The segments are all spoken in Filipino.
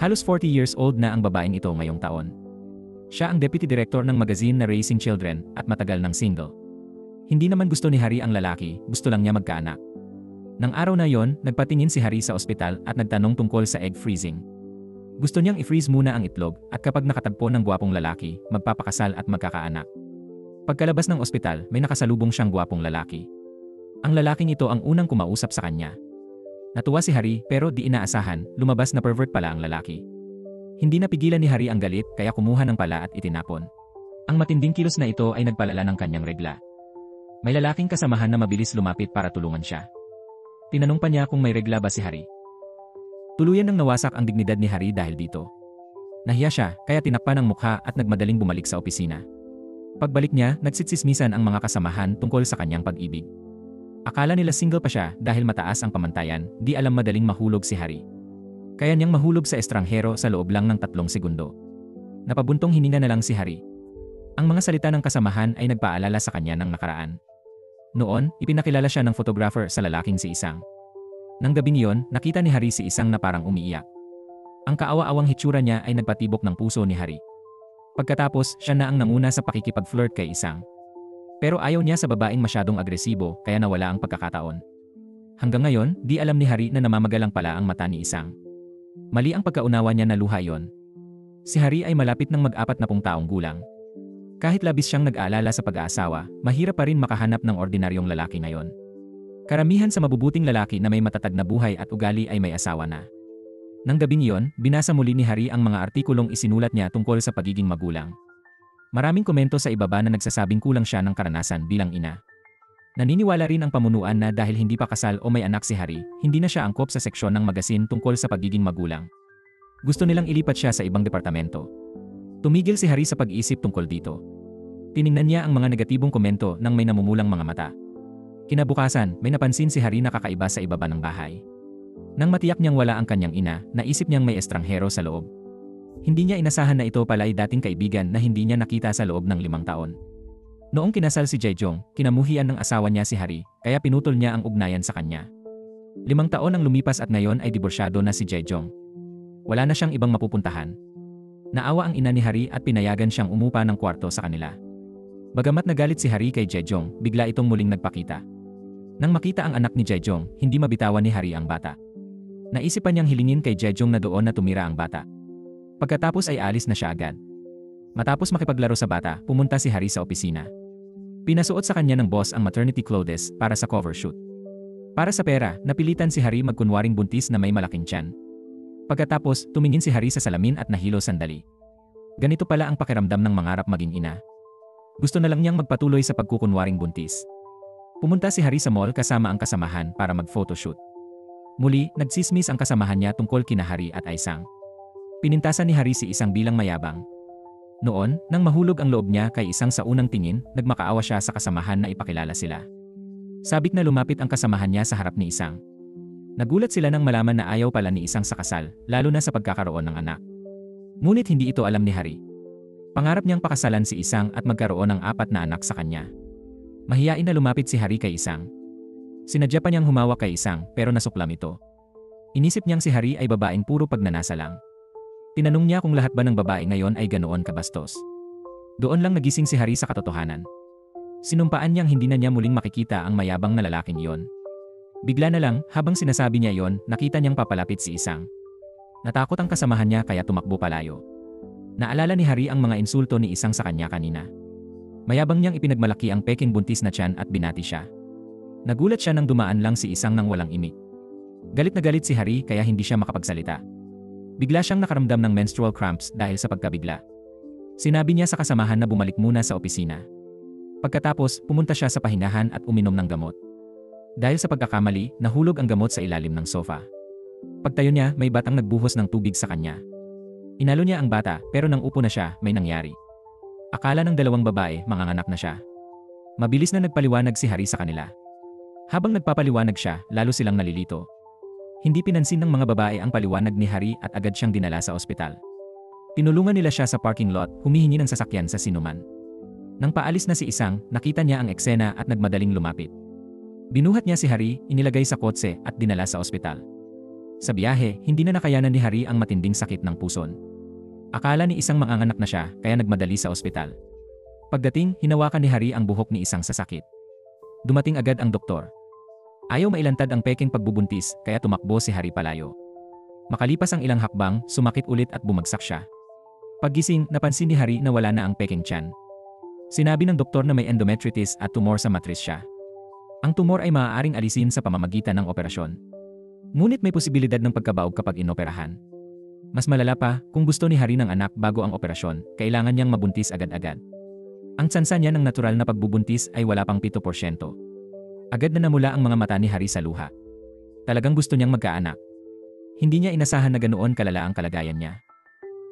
Halos 40 years old na ang babaeng ito ngayong taon. Siya ang deputy director ng magazine na Raising Children at matagal ng single. Hindi naman gusto ni Harry ang lalaki, gusto lang niya magkaanak. Nang araw na yon, nagpatingin si Harry sa ospital at nagtanong tungkol sa egg freezing. Gusto niyang i-freeze muna ang itlog at kapag nakatagpo ng gwapong lalaki, magpapakasal at magkakaanak. Pagkalabas ng ospital, may nakasalubong siyang gwapong lalaki. Ang lalaking ito ang unang kumausap sa kanya. Natuwa si Harry pero di inaasahan, lumabas na pervert pala ang lalaki. Hindi napigilan ni Harry ang galit kaya kumuha ng pala at itinapon. Ang matinding kilos na ito ay nagpalala ng kanyang regla. May lalaking kasamahan na mabilis lumapit para tulungan siya. Tinanong pa niya kung may regla ba si Harry. Tuluyan nang nawasak ang dignidad ni Harry dahil dito. Nahiya siya kaya tinakpan ang mukha at nagmadaling bumalik sa opisina. Pagbalik niya, nagsitsismisan ang mga kasamahan tungkol sa kanyang pag-ibig. Akala nila single pa siya dahil mataas ang pamantayan, di alam madaling mahulog si Harry. Kaya niyang mahulog sa estranghero sa loob lang ng 3 segundo. Napabuntong hininga na lang si Harry. Ang mga salita ng kasamahan ay nagpaalala sa kanya ng nakaraan. Noon, ipinakilala siya ng photographer sa lalaking si Isang. Nang gabing iyon, nakita ni Harry si Isang na parang umiiyak. Ang kaawa-awang hitsura niya ay nagpatibok ng puso ni Harry. Pagkatapos, siya na ang nanguna sa pakikipag-flirt kay Isang. Pero ayaw niya sa babaeng masyadong agresibo kaya nawala ang pagkakataon. Hanggang ngayon, di alam ni Harry na namamagalang pala ang mata ni Isang. Mali ang pagkaunawa niya na luha iyon. Si Harry ay malapit ng mag-40 taong gulang. Kahit labis siyang nag-aalala sa pag-aasawa, mahirap pa rin makahanap ng ordinaryong lalaki ngayon. Karamihan sa mabubuting lalaki na may matatag na buhay at ugali ay may asawa na. Nang gabing iyon, binasa muli ni Harry ang mga artikulong isinulat niya tungkol sa pagiging magulang. Maraming komento sa ibaba na nagsasabing kulang siya ng karanasan bilang ina. Naniniwala rin ang pamunuan na dahil hindi pa kasal o may anak si Harry, hindi na siya angkop sa seksyon ng magazine tungkol sa pagiging magulang. Gusto nilang ilipat siya sa ibang departamento. Tumigil si Harry sa pag-iisip tungkol dito. Tiningnan niya ang mga negatibong komento ng may namumulang mga mata. Kinabukasan, may napansin si Harry na kakaiba sa ibaba ng bahay. Nang matiyak niyang wala ang kanyang ina, naisip niyang may estranghero sa loob. Hindi niya inasahan na ito pala ay dating kaibigan na hindi niya nakita sa loob ng 5 taon. Noong kinasal si Jaejong, kinamuhian ng asawa niya si Harry, kaya pinutol niya ang ugnayan sa kanya. 5 taon ang lumipas at ngayon ay diborsyado na si Jaejong. Wala na siyang ibang mapupuntahan. Naawa ang ina ni Harry at pinayagan siyang umupa ng kwarto sa kanila. Bagamat nagalit si Harry kay Jaejong, bigla itong muling nagpakita. Nang makita ang anak ni Jaejong, hindi mabitawan ni Harry ang bata. Naisipan niyang hilingin kay Jaejong na doon na tumira ang bata. Pagkatapos ay alis na siya agad. Matapos makipaglaro sa bata, pumunta si Harry sa opisina. Pinasuot sa kanya ng boss ang maternity clothes para sa cover shoot. Para sa pera, napilitan si Harry magkunwaring buntis na may malaking tiyan. Pagkatapos, tumingin si Harry sa salamin at nahilo sandali. Ganito pala ang pakiramdam ng mangarap maging ina. Gusto na lang niyang magpatuloy sa pagkukunwaring buntis. Pumunta si Harry sa mall kasama ang kasamahan para mag-photoshoot. Muli, nagsismis ang kasamahan niya tungkol kina Harry at Aisang. Pinintasan ni Harry si Isang bilang mayabang. Noon, nang mahulog ang loob niya kay Isang sa unang tingin, nagmakaawa siya sa kasamahan na ipakilala sila. Sabik na lumapit ang kasamahan niya sa harap ni Isang. Nagulat sila nang malaman na ayaw pala ni Isang sa kasal, lalo na sa pagkakaroon ng anak. Ngunit hindi ito alam ni Harry. Pangarap niyang pakasalan si Isang at magkaroon ng 4 na anak sa kanya. Mahiyain na lumapit si Harry kay Isang. Sinadya pa niyang humawak kay Isang pero nasuklam ito. Inisip niyang si Harry ay babaeng puro pagnanasa lang. Tinanong niya kung lahat ba ng babae ngayon ay ganoon kabastos. Doon lang nagising si Harry sa katotohanan. Sinumpaan niyang hindi na niya muling makikita ang mayabang na lalaking iyon. Bigla na lang, habang sinasabi niya iyon, nakita niyang papalapit si Isang. Natakot ang kasamahan niya kaya tumakbo palayo. Naalala ni Harry ang mga insulto ni Isang sa kanya kanina. Mayabang niyang ipinagmalaki ang peking buntis na tiyan at binati siya. Nagulat siya nang dumaan lang si Isang nang walang imik. Galit na galit si Harry kaya hindi siya makapagsalita. Bigla siyang nakaramdam ng menstrual cramps dahil sa pagkabigla. Sinabi niya sa kasamahan na bumalik muna sa opisina. Pagkatapos, pumunta siya sa pahingahan at uminom ng gamot. Dahil sa pagkakamali, nahulog ang gamot sa ilalim ng sofa. Pagtayo niya, may batang nagbuhos ng tubig sa kanya. Inalo niya ang bata, pero nang upo na siya, may nangyari. Akala ng 2 babae, manganganak na siya. Mabilis na nagpaliwanag si Harry sa kanila. Habang nagpapaliwanag siya, lalo silang nalilito. Hindi pinansin ng mga babae ang paliwanag ni Harry at agad siyang dinala sa ospital. Tinulungan nila siya sa parking lot, humihingi ng sasakyan sa sinuman. Nang paalis na si Isang, nakita niya ang eksena at nagmadaling lumapit. Binuhat niya si Harry, inilagay sa kotse at dinala sa ospital. Sa biyahe, hindi na nakayanan ni Hari ang matinding sakit ng puson. Akala ni Isang manganganak na siya kaya nagmadali sa ospital. Pagdating, hinawakan ni Hari ang buhok ni Isang sa sakit. Dumating agad ang doktor. Ayaw mailantad ang peking pagbubuntis kaya tumakbo si Hari palayo. Makalipas ang ilang hakbang, sumakit ulit at bumagsak siya. Paggising, napansin ni Hari na wala na ang peking tiyan. Sinabi ng doktor na may endometritis at tumor sa matris siya. Ang tumor ay maaaring alisin sa pamamagitan ng operasyon. Ngunit may posibilidad ng pagkabaog kapag inoperahan. Mas malala pa, kung gusto ni Hari ng anak bago ang operasyon, kailangan niyang mabuntis agad-agad. Ang tsansa niya ng natural na pagbubuntis ay wala pang 7%. Agad na namula ang mga mata ni Hari sa luha. Talagang gusto niyang magkaanak. Hindi niya inasahan na ganoon kalala ang kalagayan niya.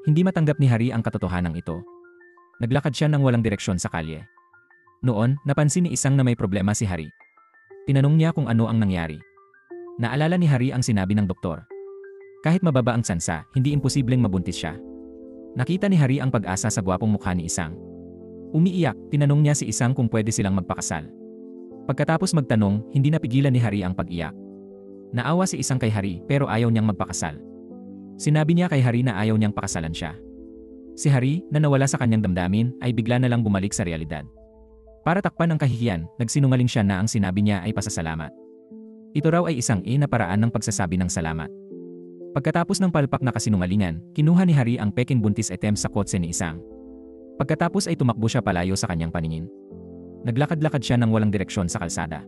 Hindi matanggap ni Hari ang katotohanan ito. Naglakad siya ng walang direksyon sa kalye. Noon, napansin ni Isang na may problema si Hari. Tinanong niya kung ano ang nangyari. Naalala ni Hari ang sinabi ng doktor. Kahit mababa ang tsansa, hindi imposibleng mabuntis siya. Nakita ni Hari ang pag-asa sa gwapong mukha ni Isang. Umiiyak, tinanong niya si Isang kung pwede silang magpakasal. Pagkatapos magtanong, hindi napigilan ni Hari ang pag-iyak. Naawa si Isang kay Hari pero ayaw niyang magpakasal. Sinabi niya kay Hari na ayaw niyang pakasalan siya. Si Hari, na nawala sa kanyang damdamin, ay bigla na lang bumalik sa realidad. Para takpan ang kahihiyan, nagsinungaling siya na ang sinabi niya ay pasasalamat. Ito raw ay isang na paraan ng pagsasabi ng salamat. Pagkatapos ng palpak na kasinungalingan, kinuha ni Hari ang peking buntis attempt sa kotse ni Isang. Pagkatapos ay tumakbo siya palayo sa kanyang paningin. Naglakad-lakad siya ng walang direksyon sa kalsada.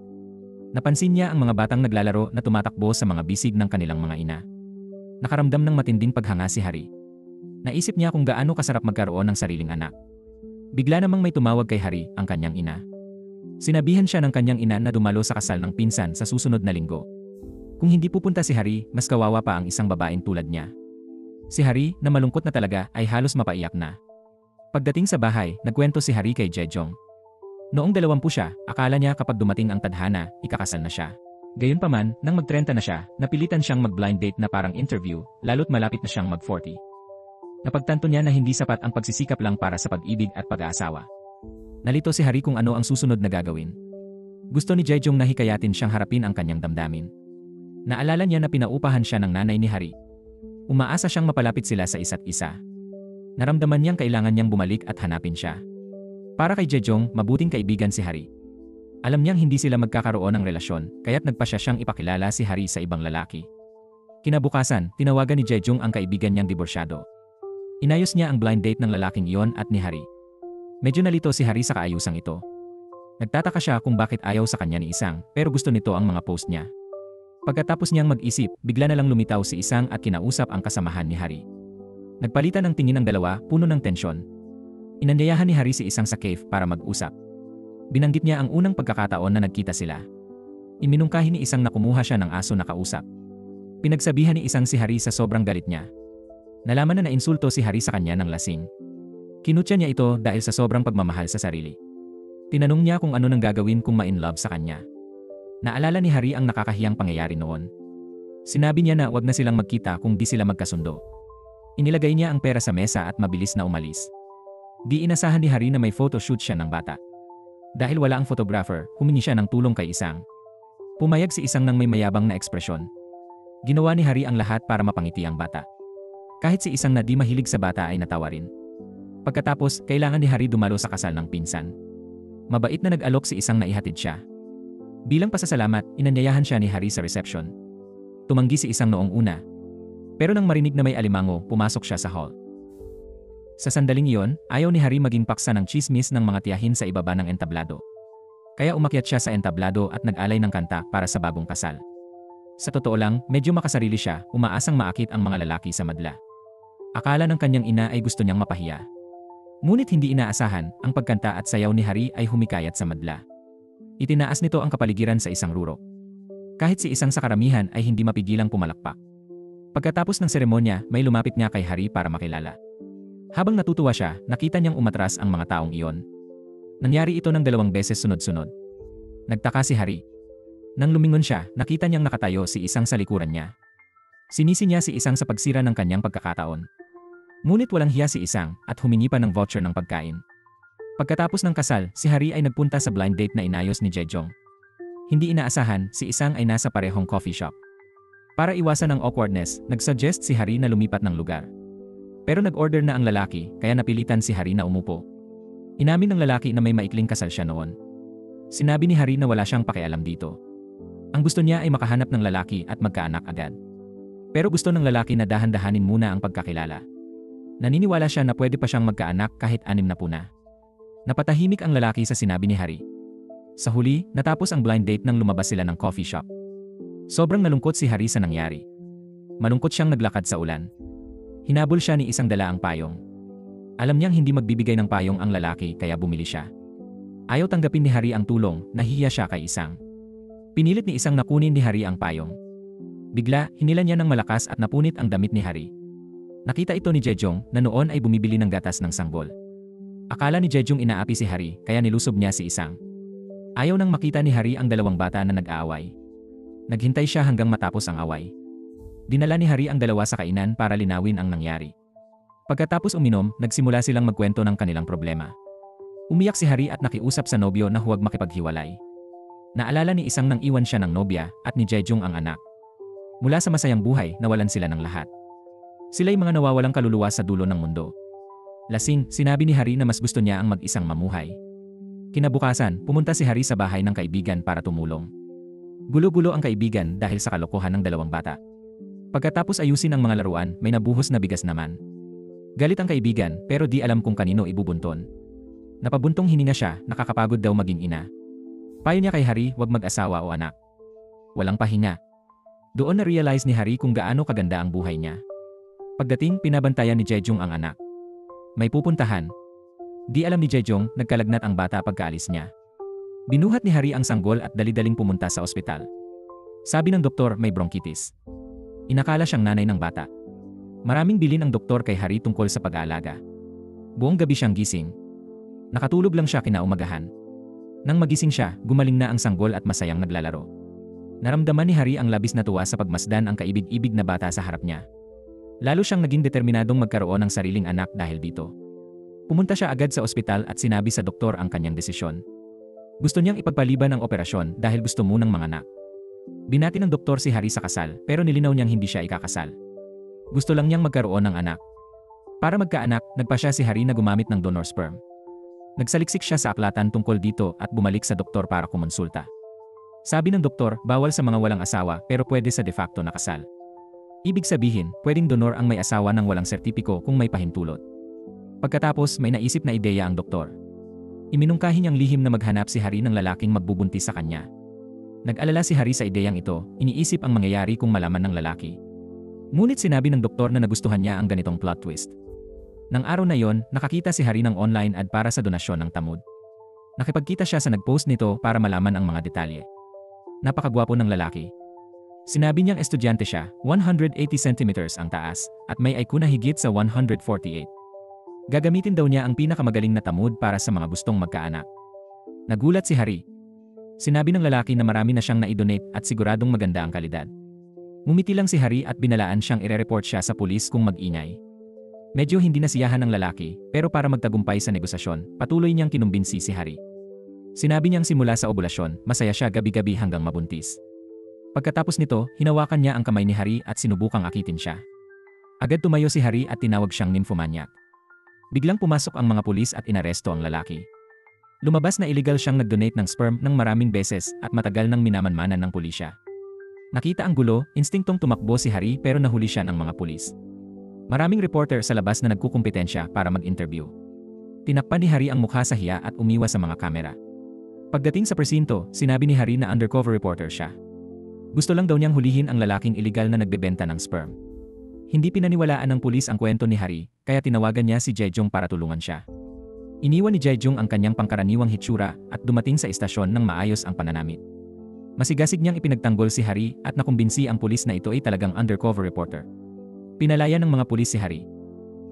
Napansin niya ang mga batang naglalaro na tumatakbo sa mga bisig ng kanilang mga ina. Nakaramdam ng matinding paghanga si Hari. Naisip niya kung gaano kasarap magkaroon ng sariling anak. Bigla namang may tumawag kay Hari, ang kanyang ina. Sinabihan siya ng kanyang ina na dumalo sa kasal ng pinsan sa susunod na linggo. Kung hindi pupunta si Hari, mas kawawa pa ang isang babaeng tulad niya. Si Hari, na malungkot na talaga, ay halos mapaiyak na. Pagdating sa bahay, nagkwento si Hari kay Jejong. Noong 20 siya, akala niya kapag dumating ang tadhana, ikakasal na siya. Gayunpaman, nang mag-30 na siya, napilitan siyang mag-blind date na parang interview, lalo't malapit na siyang mag-40. Napagtanto niya na hindi sapat ang pagsisikap lang para sa pag-ibig at pag-aasawa. Nalito si Hari kung ano ang susunod na gagawin. Gusto ni Jejong na hikayatin siyang harapin ang kanyang damdamin. Naalala niya na pinaupahan siya ng nanay ni Hari. Umaasa siyang mapalapit sila sa isa't isa. Naramdaman niyang kailangan niyang bumalik at hanapin siya. Para kay Jejong, mabuting kaibigan si Hari. Alam niyang hindi sila magkakaroon ng relasyon, kaya't nagpasya siyang ipakilala si Hari sa ibang lalaki. Kinabukasan, tinawagan ni Jejong ang kaibigan niyang diborsyado. Inayos niya ang blind date ng lalaking iyon at ni Hari. Medyo nalito si Hari sa kaayusang ito. Nagtataka siya kung bakit ayaw sa kanya ni Isang, pero gusto nito ang mga post niya. Pagkatapos niyang mag-isip, bigla na lang lumitaw si Isang at kinausap ang kasamahan ni Hari. Nagpalitan ng tingin ng dalawa, puno ng tensyon. Inanyayahan ni Hari si Isang sa cave para mag-usap. Binanggit niya ang unang pagkakataon na nagkita sila. Iminungkahi ni Isang na kumuha siya ng aso na kausap. Pinagsabihan ni Isang si Hari sa sobrang galit niya. Nalaman na nainsulto si Hari sa kanya ng lasing. Kinutya niya ito dahil sa sobrang pagmamahal sa sarili. Tinanong niya kung ano nang gagawin kung ma-in love sa kanya. Naalala ni Hari ang nakakahiyang pangyayari noon. Sinabi niya na wag na silang magkita kung di sila magkasundo. Inilagay niya ang pera sa mesa at mabilis na umalis. Di inasahan ni Hari na may photoshoot siya ng bata. Dahil wala ang photographer, humingi siya ng tulong kay Isang. Pumayag si Isang ng may mayabang na ekspresyon. Ginawa ni Hari ang lahat para mapangiti ang bata. Kahit si Isang na di mahilig sa bata ay natawa rin. Pagkatapos, kailangan ni Hari dumalo sa kasal ng pinsan. Mabait na nag-alok si Isang na ihatid siya. Bilang pasasalamat, inanyayahan siya ni Hari sa reception. Tumanggi si Isang noong una. Pero nang marinig na may alimango, pumasok siya sa hall. Sa sandaling iyon, ayaw ni Hari maging paksa ng chismis ng mga tiyahin sa ibaba ng entablado. Kaya umakyat siya sa entablado at nag-alay ng kanta para sa bagong kasal. Sa totoo lang, medyo makasarili siya, umaasang maakit ang mga lalaki sa madla. Akala ng kanyang ina ay gusto niyang mapahiya. Ngunit hindi inaasahan, ang pagkanta at sayaw ni Hari ay humikayat sa madla. Itinaas nito ang kapaligiran sa isang rurok. Kahit si Isang sa karamihan ay hindi mapigilang pumalakpak. Pagkatapos ng seremonya, may lumapit niya kay Hari para makilala. Habang natutuwa siya, nakita niyang umatras ang mga taong iyon. Nangyari ito ng 2 beses sunod-sunod. Nagtaka si Hari. Nang lumingon siya, nakita niyang nakatayo si Isang sa likuran niya. Sinisi niya si Isang sa pagsira ng kanyang pagkakataon. Ngunit walang hiya si Isang at humingi pa ng voucher ng pagkain. Pagkatapos ng kasal, si Hari ay nagpunta sa blind date na inayos ni Jejong. Hindi inaasahan, si Isang ay nasa parehong coffee shop. Para iwasan ang awkwardness, nagsuggest si Hari na lumipat ng lugar. Pero nag-order na ang lalaki, kaya napilitan si Hari na umupo. Inamin ng lalaki na may maikling kasal siya noon. Sinabi ni Hari na wala siyang pakialam dito. Ang gusto niya ay makahanap ng lalaki at magkaanak agad. Pero gusto ng lalaki na dahan-dahanin muna ang pagkakilala. Naniniwala siya na pwede pa siyang magkaanak kahit 60 na. Napatahimik ang lalaki sa sinabi ni Hari. Sa huli, natapos ang blind date nang lumabas sila ng coffee shop. Sobrang nalungkot si Hari sa nangyari. Malungkot siyang naglakad sa ulan. Hinabol siya ni isang dalaang payong. Alam niyang hindi magbibigay ng payong ang lalaki kaya bumili siya. Ayaw tanggapin ni Hari ang tulong, nahihiya siya kay Isang. Pinilit ni Isang na kunin ni Hari ang payong. Bigla, hinila niya ng malakas at napunit ang damit ni Hari. Nakita ito ni Jejong na noon ay bumibili ng gatas ng sanggol. Akala ni Jejong inaapi si Hari kaya nilusob niya si Isang. Ayaw nang makita ni Hari ang dalawang bata na nag-aaway. Naghintay siya hanggang matapos ang away. Dinala ni Hari ang dalawa sa kainan para linawin ang nangyari. Pagkatapos uminom, nagsimula silang magkwento ng kanilang problema. Umiyak si Hari at nakiusap sa nobyo na huwag makipaghiwalay. Naalala ni Isang nang iwan siya ng nobya at ni Jejong ang anak. Mula sa masayang buhay, nawalan sila ng lahat. Sila'y mga nawawalang kaluluwa sa dulo ng mundo. Lasing, sinabi ni Hari na mas gusto niya ang mag-isang mamuhay. Kinabukasan, pumunta si Hari sa bahay ng kaibigan para tumulong. Gulo-gulo ang kaibigan dahil sa kalokohan ng dalawang bata. Pagkatapos ayusin ang mga laruan, may nabuhos na bigas naman. Galit ang kaibigan pero di alam kung kanino ibubunton. Napabuntong hininga siya, nakakapagod daw maging ina. Payo niya kay Hari huwag mag-asawa o anak. Walang pahinga. Doon na-realize ni Hari kung gaano kaganda ang buhay niya. Pagdating, pinabantayan ni Jejong ang anak. May pupuntahan. Di alam ni Jejong, nagkalagnat ang bata pagkaalis niya. Binuhat ni Hari ang sanggol at dali-daling pumunta sa ospital. Sabi ng doktor may bronchitis. Inakala siyang nanay ng bata. Maraming bilin ang doktor kay Hari tungkol sa pag-aalaga. Buong gabi siyang gising. Nakatulog lang siya kinaumagahan. Nang magising siya, gumaling na ang sanggol at masayang naglalaro. Naramdaman ni Hari ang labis na tuwa sa pagmasdan ang kaibig-ibig na bata sa harap niya. Lalo siyang naging determinadong magkaroon ng sariling anak dahil dito. Pumunta siya agad sa ospital at sinabi sa doktor ang kanyang desisyon. Gusto niyang ipagpaliban ang operasyon dahil gusto munang manganak. Binati ng doktor si Hari sa kasal pero nilinaw niyang hindi siya ikakasal. Gusto lang niyang magkaroon ng anak. Para magkaanak, nagpa siya si Hari na gumamit ng donor sperm. Nagsaliksik siya sa aklatan tungkol dito at bumalik sa doktor para kumonsulta. Sabi ng doktor, bawal sa mga walang asawa pero pwede sa de facto na kasal. Ibig sabihin, pwedeng donor ang may asawa ng walang sertipiko kung may pahintulot. Pagkatapos, may naisip na ideya ang doktor. Iminungkahi niyang lihim na maghanap si Hari ng lalaking magbubuntis sa kanya. Nag-alala si Hari sa ideyang ito, iniisip ang mangyayari kung malaman ng lalaki. Ngunit sinabi ng doktor na nagustuhan niya ang ganitong plot twist. Nang araw na yon, nakakita si Hari ng online ad para sa donasyon ng tamod. Nakipagkita siya sa nag-post nito para malaman ang mga detalye. Napakagwapo ng lalaki. Sinabi niyang estudyante siya, 180 centimeters ang taas, at may IQ na higit sa 148. Gagamitin daw niya ang pinakamagaling na tamod para sa mga gustong magkaanak. Nagulat si Hari. Sinabi ng lalaki na marami na siyang na-donate at siguradong maganda ang kalidad. Ngumiti lang si Hari at binalaan siyang ire-report siya sa pulis kung mag-ingay. Medyo hindi nasiyahan ng lalaki, pero para magtagumpay sa negosasyon, patuloy niyang kinumbinsi si Hari. Sinabi niyang simula sa obulasyon, masaya siya gabi-gabi hanggang mabuntis. Pagkatapos nito, hinawakan niya ang kamay ni Hari at sinubukang akitin siya. Agad tumayo si Hari at tinawag siyang nymphomaniac. Biglang pumasok ang mga pulis at inaresto ang lalaki. Lumabas na illegal siyang nag-donate ng sperm ng maraming beses at matagal nang minamanmanan ng pulisya. Nakita ang gulo, instinktong tumakbo si Hari pero nahuli siya ng mga pulis. Maraming reporter sa labas na nagkukumpetensya para mag-interview. Tinakpan ni Hari ang mukha sa hiya at umiwas sa mga kamera. Pagdating sa presinto, sinabi ni Hari na undercover reporter siya. Gusto lang daw niyang hulihin ang lalaking iligal na nagbebenta ng sperm. Hindi pinaniwalaan ng pulis ang kwento ni Hari, kaya tinawagan niya si Jejong para tulungan siya. Iniwan ni Jejong ang kanyang pangkaraniwang hitsura at dumating sa istasyon nang maayos ang pananamit. Masigasig niyang ipinagtanggol si Hari at nakumbinsi ang pulis na ito ay talagang undercover reporter. Pinalaya ng mga pulis si Hari.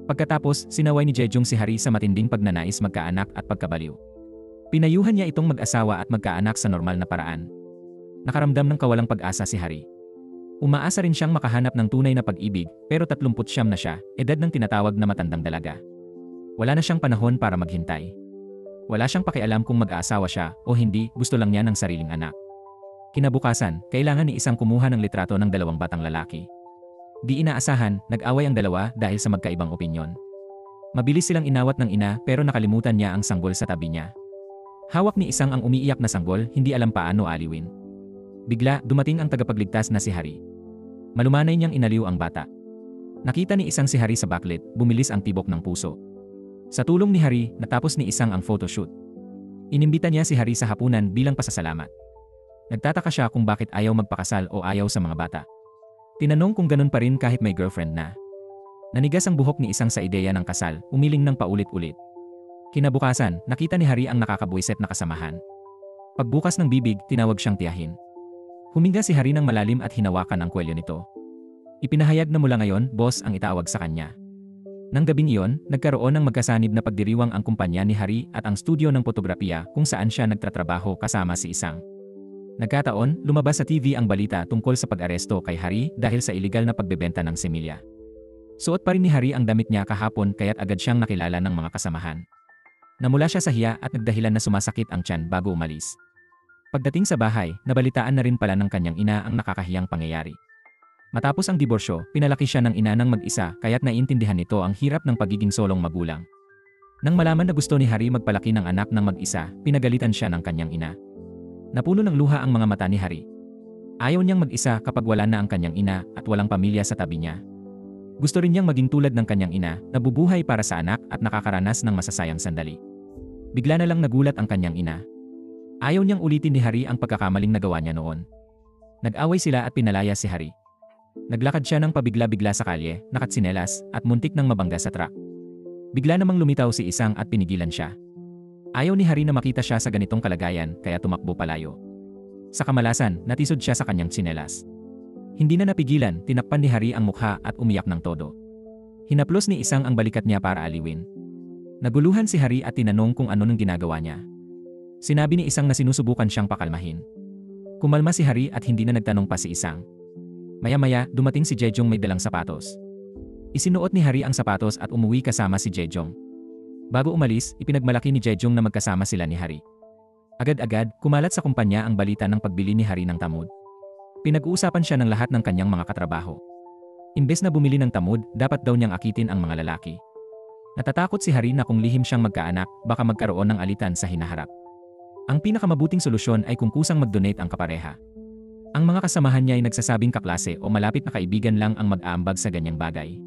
Pagkatapos, sinaway ni Jejong si Hari sa matinding pagnanais magkaanak at pagkabaliw. Pinayuhan niya itong mag-asawa at magkaanak sa normal na paraan. Nakaramdam ng kawalang pag-asa si Hari. Umaasa rin siyang makahanap ng tunay na pag-ibig pero 39 na siya, edad ng tinatawag na matandang dalaga. Wala na siyang panahon para maghintay. Wala siyang pakialam kung mag-aasawa siya o hindi, gusto lang niya ng sariling anak. Kinabukasan, kailangan ni Isang kumuha ng litrato ng dalawang batang lalaki. Di inaasahan, nag-away ang dalawa dahil sa magkaibang opinyon. Mabilis silang inawat ng ina pero nakalimutan niya ang sanggol sa tabi niya. Hawak ni Isang ang umiiyak na sanggol, hindi alam paano aliwin. Bigla, dumating ang tagapagligtas na si Hari. Malumanay niyang inaliw ang bata. Nakita ni Isang si Hari sa backlit, bumilis ang tibok ng puso. Sa tulong ni Hari, natapos ni Isang ang photoshoot. Inimbita niya si Hari sa hapunan bilang pasasalamat. Nagtataka siya kung bakit ayaw magpakasal o ayaw sa mga bata. Tinanong kung ganun pa rin kahit may girlfriend na. Nanigas ang buhok ni Isang sa ideya ng kasal, umiling ng paulit-ulit. Kinabukasan, nakita ni Hari ang nakakabwiset na kasamahan. Pagbukas ng bibig, tinawag siyang tiyahin. Huminga si Hari ng malalim at hinawakan ang kwelyo nito. Ipinahayag na mula ngayon, boss ang itawag sa kanya. Nang gabing iyon, nagkaroon ng magkasanib na pagdiriwang ang kumpanya ni Hari at ang studio ng fotografiya kung saan siya nagtatrabaho kasama si Isang. Nagkataon, lumabas sa TV ang balita tungkol sa pag-aresto kay Hari dahil sa iligal na pagbebenta ng semilya. Suot pa rin ni Hari ang damit niya kahapon kaya't agad siyang nakilala ng mga kasamahan. Namula siya sa hiya at nagdahilan na sumasakit ang tiyan bago umalis. Pagdating sa bahay, nabalitaan na rin pala ng kanyang ina ang nakakahiyang pangyayari. Matapos ang diborsyo, pinalaki siya ng ina ng mag-isa kaya't naiintindihan nito ang hirap ng pagiging solong magulang. Nang malaman na gusto ni Hari magpalaki ng anak ng mag-isa, pinagalitan siya ng kanyang ina. Napuno ng luha ang mga mata ni Hari. Ayaw niyang mag-isa kapag wala na ang kanyang ina at walang pamilya sa tabi niya. Gusto rin niyang maging tulad ng kanyang ina, nabubuhay para sa anak at nakakaranas ng masasayang sandali. Bigla na lang nagulat ang kanyang ina. Ayaw niyang ulitin ni Hari ang pagkakamaling nagawa niya noon. Nag-away sila at pinalaya si Hari. Naglakad siya ng pabigla-bigla sa kalye, nakatsinelas, at muntik nang mabangga sa truck. Bigla namang lumitaw si Isang at pinigilan siya. Ayaw ni Hari na makita siya sa ganitong kalagayan kaya tumakbo palayo. Sa kamalasan, natisod siya sa kanyang tsinelas. Hindi na napigilan, tinakpan ni Hari ang mukha at umiyak ng todo. Hinaplos ni Isang ang balikat niya para aliwin. Naguluhan si Hari at tinanong kung ano nang ginagawa niya. Sinabi ni Isang na sinusubukan siyang pakalmahin. Kumalma si Hari at hindi na nagtanong pa si Isang. Maya-maya, dumating si Jejong may dalang sapatos. Isinuot ni Hari ang sapatos at umuwi kasama si Jejong. Bago umalis, ipinagmalaki ni Jejong na magkasama sila ni Hari. Agad-agad, kumalat sa kumpanya ang balita ng pagbili ni Hari ng tamod. Pinag-uusapan siya ng lahat ng kanyang mga katrabaho. Imbes na bumili ng tamod, dapat daw niyang akitin ang mga lalaki. Natatakot si Hari na kung lihim siyang magkaanak, baka magkaroon ng alitan sa hinaharap. Ang pinakamabuting solusyon ay kung kusang mag-donate ang kapareha. Ang mga kasamahan niya ay nagsasabing kaklase o malapit na kaibigan lang ang mag-aambag sa ganyang bagay.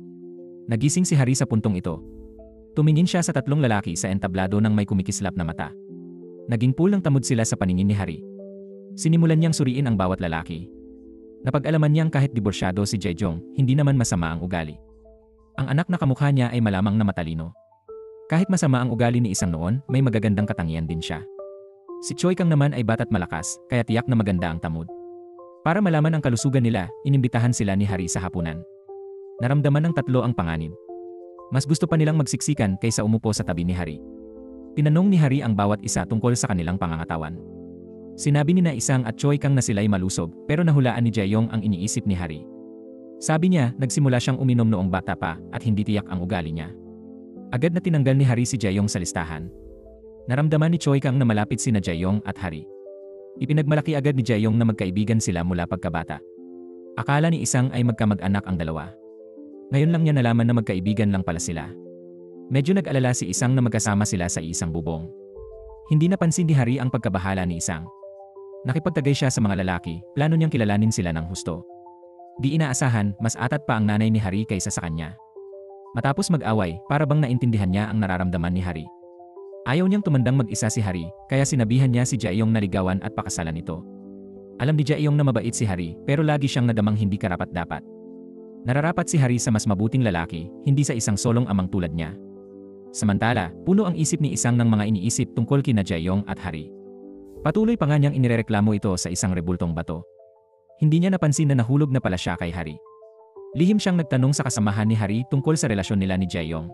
Nagising si Hari sa puntong ito. Tumingin siya sa tatlong lalaki sa entablado ng may kumikislap na mata. Naging pool ng tamod sila sa paningin ni Hari. Sinimulan niyang suriin ang bawat lalaki. Napag-alaman niyang kahit diborsyado si Jejong, hindi naman masama ang ugali. Ang anak na kamukha niya ay malamang na matalino. Kahit masama ang ugali ni Isang noon, may magagandang katangian din siya. Si Choi Kang naman ay bata't malakas, kaya tiyak na maganda ang tamod. Para malaman ang kalusugan nila, inimbitahan sila ni Hari sa hapunan. Naramdaman ng tatlo ang panganib. Mas gusto pa nilang magsiksikan kaysa umupo sa tabi ni Hari. Tinanong ni Hari ang bawat isa tungkol sa kanilang pangangatawan. Sinabi ni na Isang at Choi Kang na sila'y malusog pero nahulaan ni Jaeyong ang iniisip ni Hari. Sabi niya, nagsimula siyang uminom noong bata pa at hindi tiyak ang ugali niya. Agad na tinanggal ni Hari si Jaeyong sa listahan. Naramdaman ni Choi Kang na malapit sina Jaeyong at Hari. Ipinagmalaki agad ni Jaeyong na magkaibigan sila mula pagkabata. Akala ni Isang ay magkamag-anak ang dalawa. Ngayon lang niya nalaman na magkaibigan lang pala sila. Medyo nag-alala si Isang na magkasama sila sa isang bubong. Hindi napansin ni Hari ang pagkabahala ni Isang. Nakipagtagay siya sa mga lalaki, plano niyang kilalanin sila ng husto. Di inaasahan, mas atat pa ang nanay ni Hari kaysa sa kanya. Matapos mag-away, para bang naintindihan niya ang nararamdaman ni Hari. Ayaw niyang tumandang mag-isa si Hari, kaya sinabihan niya si Jaeyong na ligawan at pakasalan ito. Alam ni Jaeyong na mabait si Hari, pero lagi siyang nadamang hindi karapat-dapat. Nararapat si Hari sa mas mabuting lalaki, hindi sa isang solong amang tulad niya. Samantala, puno ang isip ni Isang ng mga iniisip tungkol kina Jaeyong at Hari. Patuloy pa nga niyang inirereklamo ito sa isang rebultong bato. Hindi niya napansin na nahulog na pala siya kay Hari. Lihim siyang nagtanong sa kasamahan ni Hari tungkol sa relasyon nila ni Jaeyong.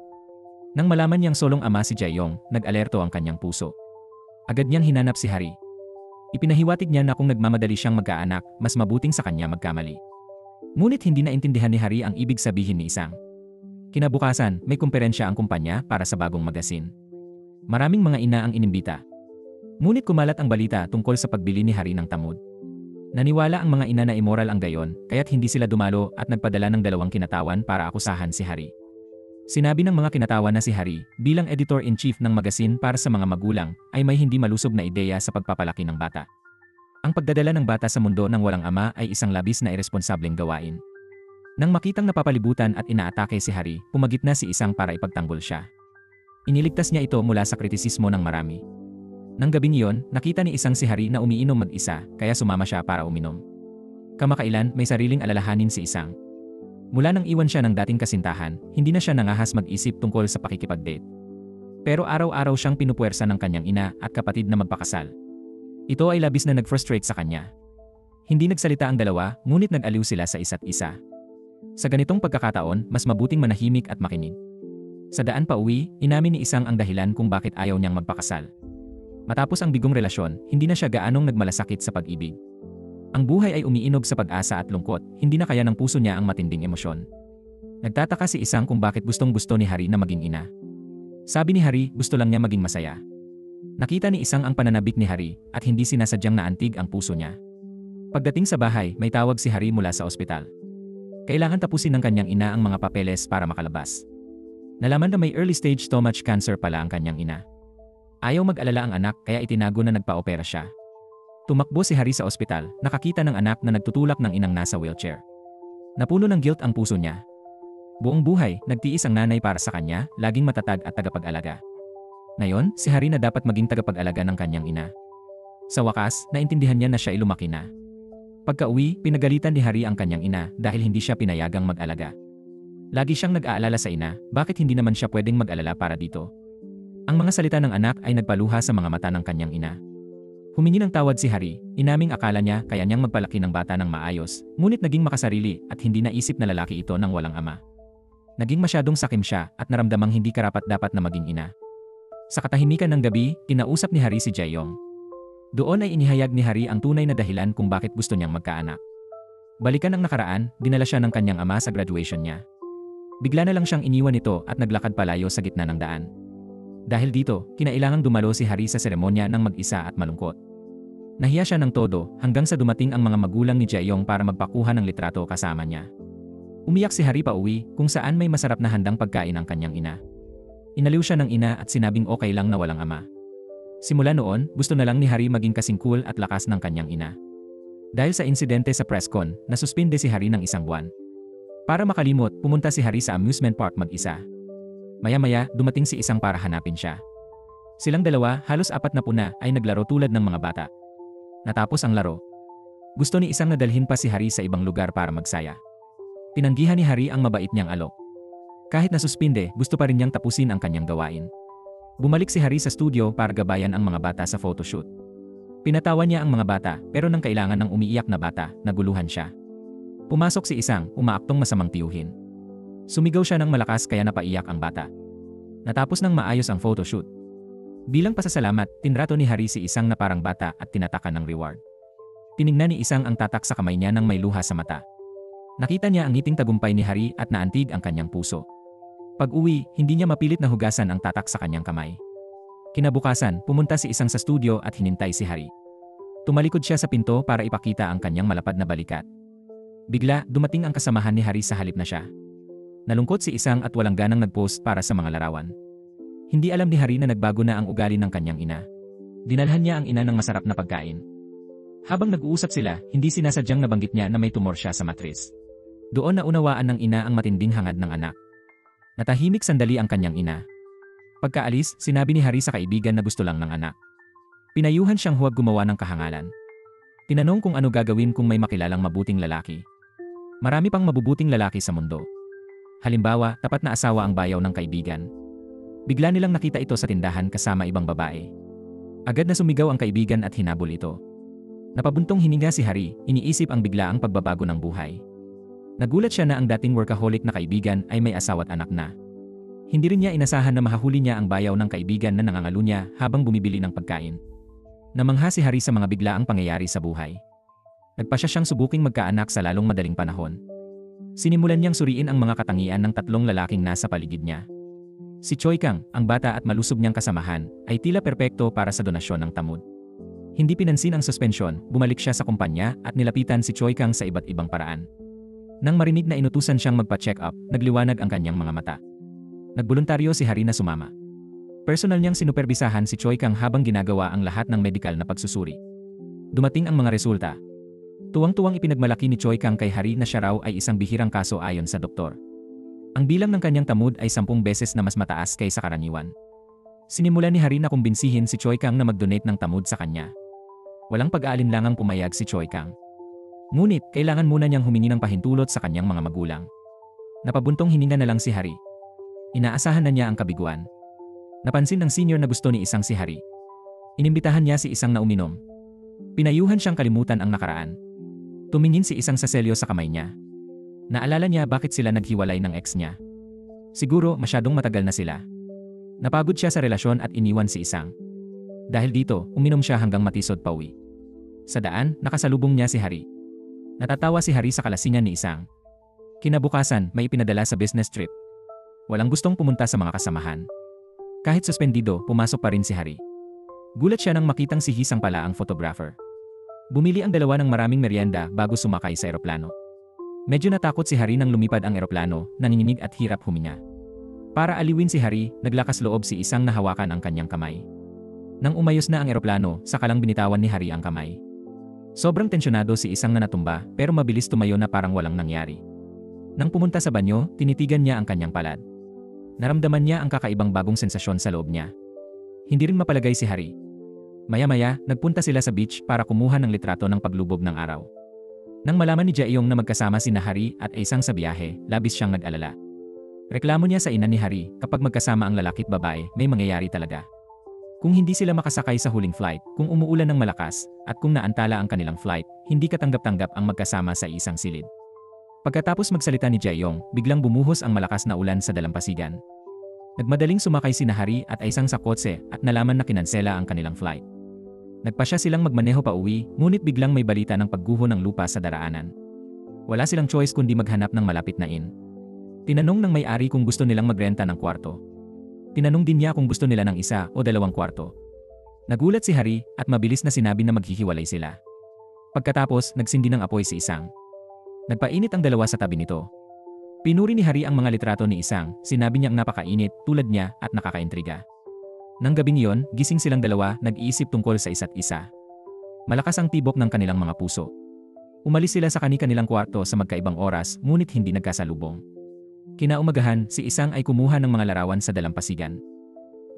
Nang malaman niyang solong ama si Jaeyong, nag-alerto ang kanyang puso. Agad niyang hinanap si Hari. Ipinahiwatig niya na kung nagmamadali siyang magkaanak, mas mabuting sa kanya magkamali. Ngunit hindi naintindihan ni Hari ang ibig sabihin ni Isang. Kinabukasan, may kumperensya ang kumpanya para sa bagong magasin. Maraming mga ina ang inimbita. Ngunit kumalat ang balita tungkol sa pagbili ni Hari ng tamod. Naniwala ang mga ina na immoral ang gayon, kaya't hindi sila dumalo at nagpadala ng 2 kinatawan para akusahan si Harry. Sinabi ng mga kinatawan na si Harry, bilang editor-in-chief ng magazine para sa mga magulang, ay may hindi malusog na ideya sa pagpapalaki ng bata. Ang pagdadala ng bata sa mundo ng walang ama ay isang labis na iresponsableng gawain. Nang makitang napapalibutan at inaatake si Harry, pumagit na si Isang para ipagtanggol siya. Iniligtas niya ito mula sa kritisismo ng marami. Nang gabing iyon, nakita ni Isang si Harry na umiinom mag-isa, kaya sumama siya para uminom. Kamakailan, may sariling alalahanin si Isang. Mula nang iwan siya ng dating kasintahan, hindi na siya nangahas mag-isip tungkol sa pakikipag-date. Pero araw-araw siyang pinupuwersa ng kanyang ina at kapatid na magpakasal. Ito ay labis na nag-frustrate sa kanya. Hindi nagsalita ang dalawa, ngunit nag-aliw sila sa isa't isa. Sa ganitong pagkakataon, mas mabuting manahimik at makinig. Sa daan pa uwi, inamin ni Isang ang dahilan kung bakit ayaw niyang magpakasal. Matapos ang bigong relasyon, hindi na siya gaanong nagmalasakit sa pag-ibig. Ang buhay ay umiinog sa pag-asa at lungkot, hindi na kaya ng puso niya ang matinding emosyon. Nagtataka si Isang kung bakit gustong-gusto ni Harry na maging ina. Sabi ni Harry, gusto lang niya maging masaya. Nakita ni Isang ang pananabik ni Harry at hindi sinasadyang naantig ang puso niya. Pagdating sa bahay, may tawag si Harry mula sa ospital. Kailangan tapusin ng kanyang ina ang mga papeles para makalabas. Nalaman na may early stage stomach cancer pala ang kanyang ina. Ayaw mag-alala ang anak kaya itinago na nagpa-opera siya. Tumakbo si Harry sa ospital, nakakita ng anak na nagtutulak ng inang nasa wheelchair. Napuno ng guilt ang puso niya. Buong buhay, nagtiis ang nanay para sa kanya, laging matatag at tagapag-alaga. Ngayon, si Harry na dapat maging tagapag-alaga ng kanyang ina. Sa wakas, naintindihan niya na siya ay lumaki na. Pagka-uwi, pinagalitan ni Harry ang kanyang ina dahil hindi siya pinayagang mag-alaga. Lagi siyang nag-aalala sa ina, bakit hindi naman siya pwedeng mag-alala para dito? Ang mga salita ng anak ay nagpaluha sa mga mata ng kanyang ina. Humingi ng tawad si Harry, inaming akala niya kaya niyang magpalaki ng bata ng maayos, ngunit naging makasarili at hindi naisip na lalaki ito ng walang ama. Naging masyadong sakim siya at naramdamang hindi karapat-dapat na maging ina. Sa katahimikan ng gabi, kinausap ni Harry si Jae-yong. Doon ay inihayag ni Harry ang tunay na dahilan kung bakit gusto niyang magkaanak. Balikan ang nakaraan, dinala siya ng kanyang ama sa graduation niya. Bigla na lang siyang iniwan nito at naglakad palayo sa gitna ng daan. Dahil dito, kinailangang dumalo si Harry sa seremonya ng mag-isa at malungkot. Nahiya siya ng todo hanggang sa dumating ang mga magulang ni Jae-yong para magpakuha ng litrato kasama niya. Umiyak si Harry pa uwi kung saan may masarap na handang pagkain ang kanyang ina. Inaliw siya ng ina at sinabing okay lang na walang ama. Simula noon, gusto na lang ni Harry maging kasing cool at lakas ng kanyang ina. Dahil sa insidente sa presscon, nasuspinde si Harry ng 1 buwan. Para makalimot, pumunta si Harry sa amusement park mag-isa. Maya-maya, dumating si Isang para hanapin siya. Silang dalawa, halos 4 na puna, ay naglaro tulad ng mga bata. Natapos ang laro. Gusto ni Isang na dalhin pa si Harry sa ibang lugar para magsaya. Tinanggihan ni Harry ang mabait niyang alok. Kahit nasuspinde, gusto pa rin niyang tapusin ang kanyang gawain. Bumalik si Harry sa studio para gabayan ang mga bata sa photoshoot. Pinatawan niya ang mga bata, pero nang kailangan ng umiiyak na bata, naguluhan siya. Pumasok si Isang, umaaktong masamang tiyuhin. Sumigaw siya ng malakas kaya napaiyak ang bata. Natapos ng maayos ang photoshoot. Bilang pasasalamat, tinrato ni Harry si Isang na parang bata at tinatakan ng reward. Tiningnan ni Isang ang tatak sa kamay niya nang may luha sa mata. Nakita niya ang ngiting tagumpay ni Harry at naantig ang kanyang puso. Pag-uwi, hindi niya mapilit na hugasan ang tatak sa kanyang kamay. Kinabukasan, pumunta si Isang sa studio at hinintay si Harry. Tumalikod siya sa pinto para ipakita ang kanyang malapad na balikat. Bigla, dumating ang kasamahan ni Harry sa halip na siya. Nalungkot si Isang at walang ganang nag-post para sa mga larawan. Hindi alam ni Harry na nagbago na ang ugali ng kanyang ina. Dinalhan niya ang ina ng masarap na pagkain. Habang nag-uusap sila, hindi sinasadyang nabanggit niya na may tumor siya sa matris. Doon na unawaan ng ina ang matinding hangad ng anak. Natahimik sandali ang kanyang ina. Pagkaalis, sinabi ni Harry sa kaibigan na gusto lang ng anak. Pinayuhan siyang huwag gumawa ng kahangalan. Tinanong kung ano gagawin kung may makilalang mabuting lalaki. Marami pang mabubuting lalaki sa mundo. Halimbawa, tapat na asawa ang bayaw ng kaibigan. Bigla nilang nakita ito sa tindahan kasama ibang babae. Agad na sumigaw ang kaibigan at hinabol ito. Napabuntong hininga si Harry, iniisip ang biglaang pagbabago ng buhay. Nagulat siya na ang dating workaholic na kaibigan ay may asawa at anak na. Hindi rin niya inasahan na mahahuli niya ang bayaw ng kaibigan na nangangalo niya habang bumibili ng pagkain. Namangha si Harry sa mga biglaang pangyayari sa buhay. Nagpasya siyang subuking magkaanak sa lalong madaling panahon. Sinimulan niyang suriin ang mga katangian ng 3 lalaking nasa paligid niya. Si Choi Kang, ang bata at malusob niyang kasamahan, ay tila perpekto para sa donasyon ng tamod. Hindi pinansin ang suspensyon, bumalik siya sa kumpanya at nilapitan si Choi Kang sa iba't ibang paraan. Nang marinig na inutusan siyang magpa-check up, nagliwanag ang kanyang mga mata. Nagboluntaryo si Hari na sumama. Personal niyang sinuperbisahan si Choi Kang habang ginagawa ang lahat ng medikal na pagsusuri. Dumating ang mga resulta. Tuwang-tuwang ipinagmalaki ni Choi Kang kay Hari na siya raw ay isang bihirang kaso ayon sa doktor. Ang bilang ng kanyang tamod ay 10 beses na mas mataas kaysa karaniwan. Sinimulan ni Hari na kumbinsihin si Choi Kang na mag-donate ng tamod sa kanya. Walang pag-aalinlangang pumayag si Choi Kang. Ngunit, kailangan muna niyang humingi ng pahintulot sa kanyang mga magulang. Napabuntong hininga na lang si Hari. Inaasahan na niya ang kabiguan. Napansin ng senior na gusto ni Isang si Hari. Inimbitahan niya si Isang na uminom. Pinayuhan siyang kalimutan ang nakaraan. Tumingin si Isang sa selyo sa kamay niya. Naalala niya bakit sila naghiwalay ng ex niya. Siguro masyadong matagal na sila. Napagod siya sa relasyon at iniwan si Isang. Dahil dito, uminom siya hanggang matisod pauwi. Sa daan, nakasalubong niya si Hari. Natatawa si Hari sa kalasingan ni Isang. Kinabukasan, may ipinadala sa business trip. Walang gustong pumunta sa mga kasamahan. Kahit suspendido, pumasok pa rin si Hari. Gulat siya nang makitang si Hisang pala ang photographer. Bumili ang dalawa ng maraming merienda bago sumakay sa eroplano. Medyo natakot si Hari nang lumipad ang eroplano, nanginginig at hirap huminga. Para aliwin si Hari, naglakas loob si Isang na hawakan ang kanyang kamay. Nang umayos na ang eroplano, saka lang binitawan ni Hari ang kamay. Sobrang tensyonado si Isang na natumba pero mabilis tumayo na parang walang nangyari. Nang pumunta sa banyo, tinitigan niya ang kanyang palad. Naramdaman niya ang kakaibang bagong sensasyon sa loob niya. Hindi rin mapalagay si Hari. Maya-maya, nagpunta sila sa beach para kumuha ng litrato ng paglubog ng araw. Nang malaman ni Jaeyong na magkasama sina Hari at Isang sa biyahe, labis siyang nag-alala. Reklamo niya sa ina ni Hari, kapag magkasama ang lalaki at babae, may mangyayari talaga. Kung hindi sila makasakay sa huling flight, kung umuulan ng malakas, at kung naantala ang kanilang flight, hindi katanggap-tanggap ang magkasama sa isang silid. Pagkatapos magsalita ni Jaeyong, biglang bumuhos ang malakas na ulan sa dalampasigan. Nagmadaling sumakay sina Hari at Isang sa kotse at nalaman na kinansela ang kanilang flight. Nagpasya silang magmaneho pa uwi, ngunit biglang may balita ng pagguho ng lupa sa daraanan. Wala silang choice kundi maghanap ng malapit na inn. Tinanong ng may-ari kung gusto nilang magrenta ng kwarto. Tinanong din niya kung gusto nila ng 1 o 2 kwarto. Nagulat si Hari at mabilis na sinabi na maghihiwalay sila. Pagkatapos, nagsindi ng apoy si Isang. Nagpainit ang dalawa sa tabi nito. Pinuri ni Hari ang mga litrato ni Isang, sinabi niyang napakainit, tulad niya at nakakaintriga. Nang gabing iyon, gising silang dalawa, nag-iisip tungkol sa isa't isa. Malakas ang tibok ng kanilang mga puso. Umalis sila sa kani-kanilang kwarto sa magkaibang oras, ngunit hindi nagkasalubong. Kinaumagahan, si Isang ay kumuha ng mga larawan sa dalampasigan.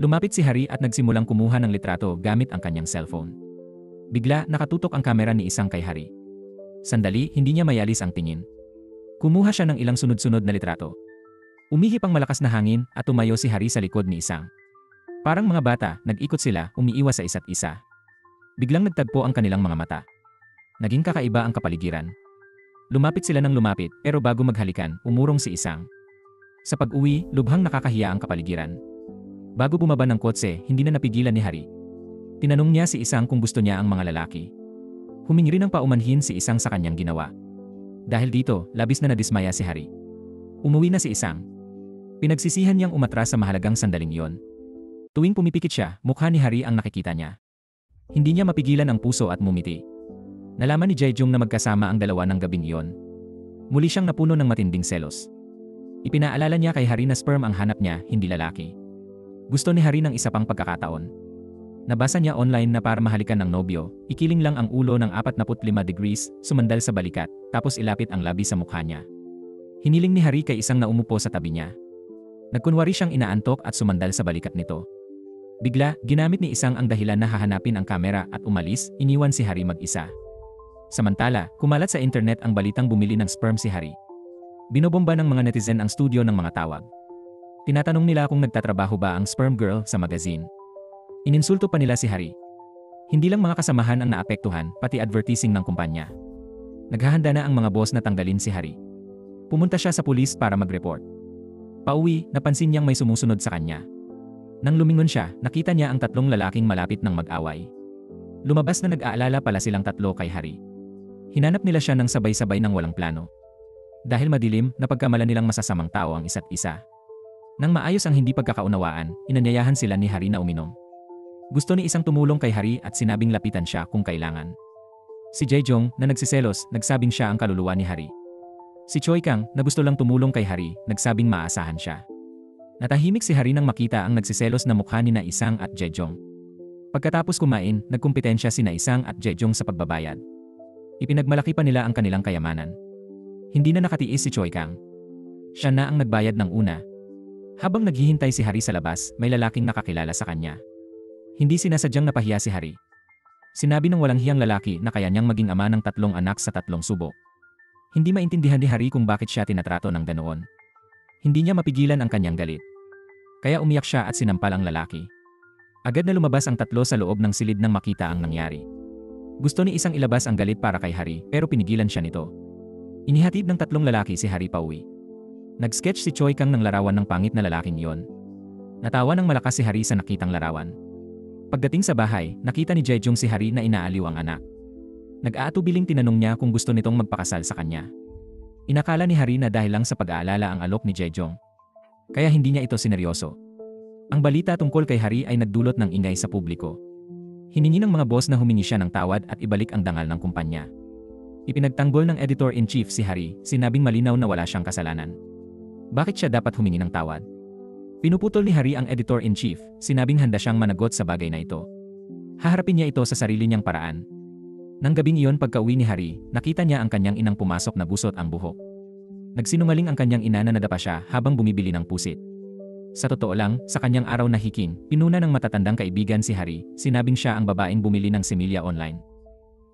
Lumapit si Hari at nagsimulang kumuha ng litrato gamit ang kanyang cellphone. Bigla, nakatutok ang kamera ni Isang kay Hari. Sandali, hindi niya mayalis ang tingin. Kumuha siya ng ilang sunod-sunod na litrato. Umihip ang malakas na hangin at tumayo si Hari sa likod ni Isang. Parang mga bata, nag-ikot sila, umiiwas sa isa't isa. Biglang nagtagpo ang kanilang mga mata. Naging kakaiba ang kapaligiran. Lumapit sila ng lumapit, pero bago maghalikan, umurong si Isang. Sa pag-uwi, lubhang nakakahiya ang kapaligiran. Bago bumaba ng kotse, hindi na napigilan ni Hari. Tinanong niya si Isang kung gusto niya ang mga lalaki. Humingi rin ng paumanhin si Isang sa kanyang ginawa. Dahil dito, labis na nadismaya si Hari. Umuwi na si Isang. Pinagsisihan niyang umatras sa mahalagang sandaling iyon. Tuwing pumipikit siya, mukha ni Hari ang nakikita niya. Hindi niya mapigilan ang puso at mumiti. Nalaman ni Jaejong na magkasama ang dalawa ng gabing iyon. Muli siyang napuno ng matinding selos. Ipinaalala niya kay Hari na sperm ang hanap niya, hindi lalaki. Gusto ni Hari ng isa pang pagkakataon. Nabasa niya online na para mahalikan ng nobyo, ikiling lang ang ulo ng 45 degrees, sumandal sa balikat, tapos ilapit ang labi sa mukha niya. Hiniling ni Hari kay Isang na umupo sa tabi niya. Nagkunwari siyang inaantok at sumandal sa balikat nito. Bigla, ginamit ni Isang ang dahilan na hahanapin ang kamera at umalis, iniwan si Hari mag-isa. Samantala, kumalat sa internet ang balitang bumili ng sperm si Hari. Binobomba ng mga netizen ang studio ng mga tawag. Tinatanong nila kung nagtatrabaho ba ang sperm girl sa magazine. Ininsulto pa nila si Hari. Hindi lang mga kasamahan ang naapektuhan, pati advertising ng kumpanya. Naghahanda na ang mga boss na tanggalin si Hari. Pumunta siya sa pulis para mag-report. Pauwi, napansin niyang may sumusunod sa kanya. Nang lumingon siya, nakita niya ang 3 lalaking malapit ng mag-away. Lumabas na nag-aalala pala silang 3 kay Hari. Hinanap nila siya ng sabay-sabay ng walang plano. Dahil madilim, napagkamala nilang masasamang tao ang isa't isa. Nang maayos ang hindi pagkakaunawaan, inanyayahan sila ni Hari na uminom. Gusto ni Isang tumulong kay Hari at sinabing lapitan siya kung kailangan. Si Jejong, na nagsiselos, nagsabing siya ang kaluluwa ni Hari. Si Choi Kang, na gusto lang tumulong kay Hari, nagsabing maasahan siya. Natahimik si Hari nang makita ang nagsiselos na mukha ni Isang at Jejong. Pagkatapos kumain, nagkumpetensya si Isang at Jejong sa pagbabayad. Ipinagmalaki pa nila ang kanilang kayamanan. Hindi na nakatiis si Choi Kang. Siya na ang nagbayad ng una. Habang naghihintay si Hari sa labas, may lalaking nakakilala sa kanya. Hindi sinasadyang napahiya si Hari. Sinabi ng walang hiyang lalaki na kaya niyang maging ama ng 3 anak sa 3 subo. Hindi maintindihan ni Hari kung bakit siya tinatrato ng ganoon. Hindi niya mapigilan ang kanyang galit. Kaya umiyak siya at sinampal ang lalaki. Agad na lumabas ang 3 sa loob ng silid nang makita ang nangyari. Gusto ni Isang ilabas ang galit para kay Hari pero pinigilan siya nito. Inihatid ng 3 lalaki si Hari pauwi. Nag-sketch si Choi Kang ng larawan ng pangit na lalaking iyon. Natawa ng malakas si Hari sa nakitang larawan. Pagdating sa bahay, nakita ni Jejong si Hari na inaaliw ang anak. Nag-aatubiling tinanong niya kung gusto nitong magpakasal sa kanya. Inakala ni Hari na dahil lang sa pag-aalala ang alok ni Jejong. Kaya hindi niya ito sineryoso. Ang balita tungkol kay Hari ay nagdulot ng ingay sa publiko. Hiningi ng mga boss na humingi siya ng tawad at ibalik ang dangal ng kumpanya. Ipinagtanggol ng editor-in-chief si Hari, sinabing malinaw na wala siyang kasalanan. Bakit siya dapat humingi ng tawad? Pinuputol ni Hari ang editor-in-chief, sinabing handa siyang managot sa bagay na ito. Haharapin niya ito sa sarili niyang paraan. Nang gabing iyon pagka-uwi ni Hari, nakita niya ang kanyang inang pumasok na busot ang buhok. Nagsinungaling ang kanyang ina na nadapa siya habang bumibili ng pusit. Sa totoo lang, sa kanyang araw na hiking, pinuna ng matatandang kaibigan si Hari, sinabing siya ang babaeng bumili ng similya online.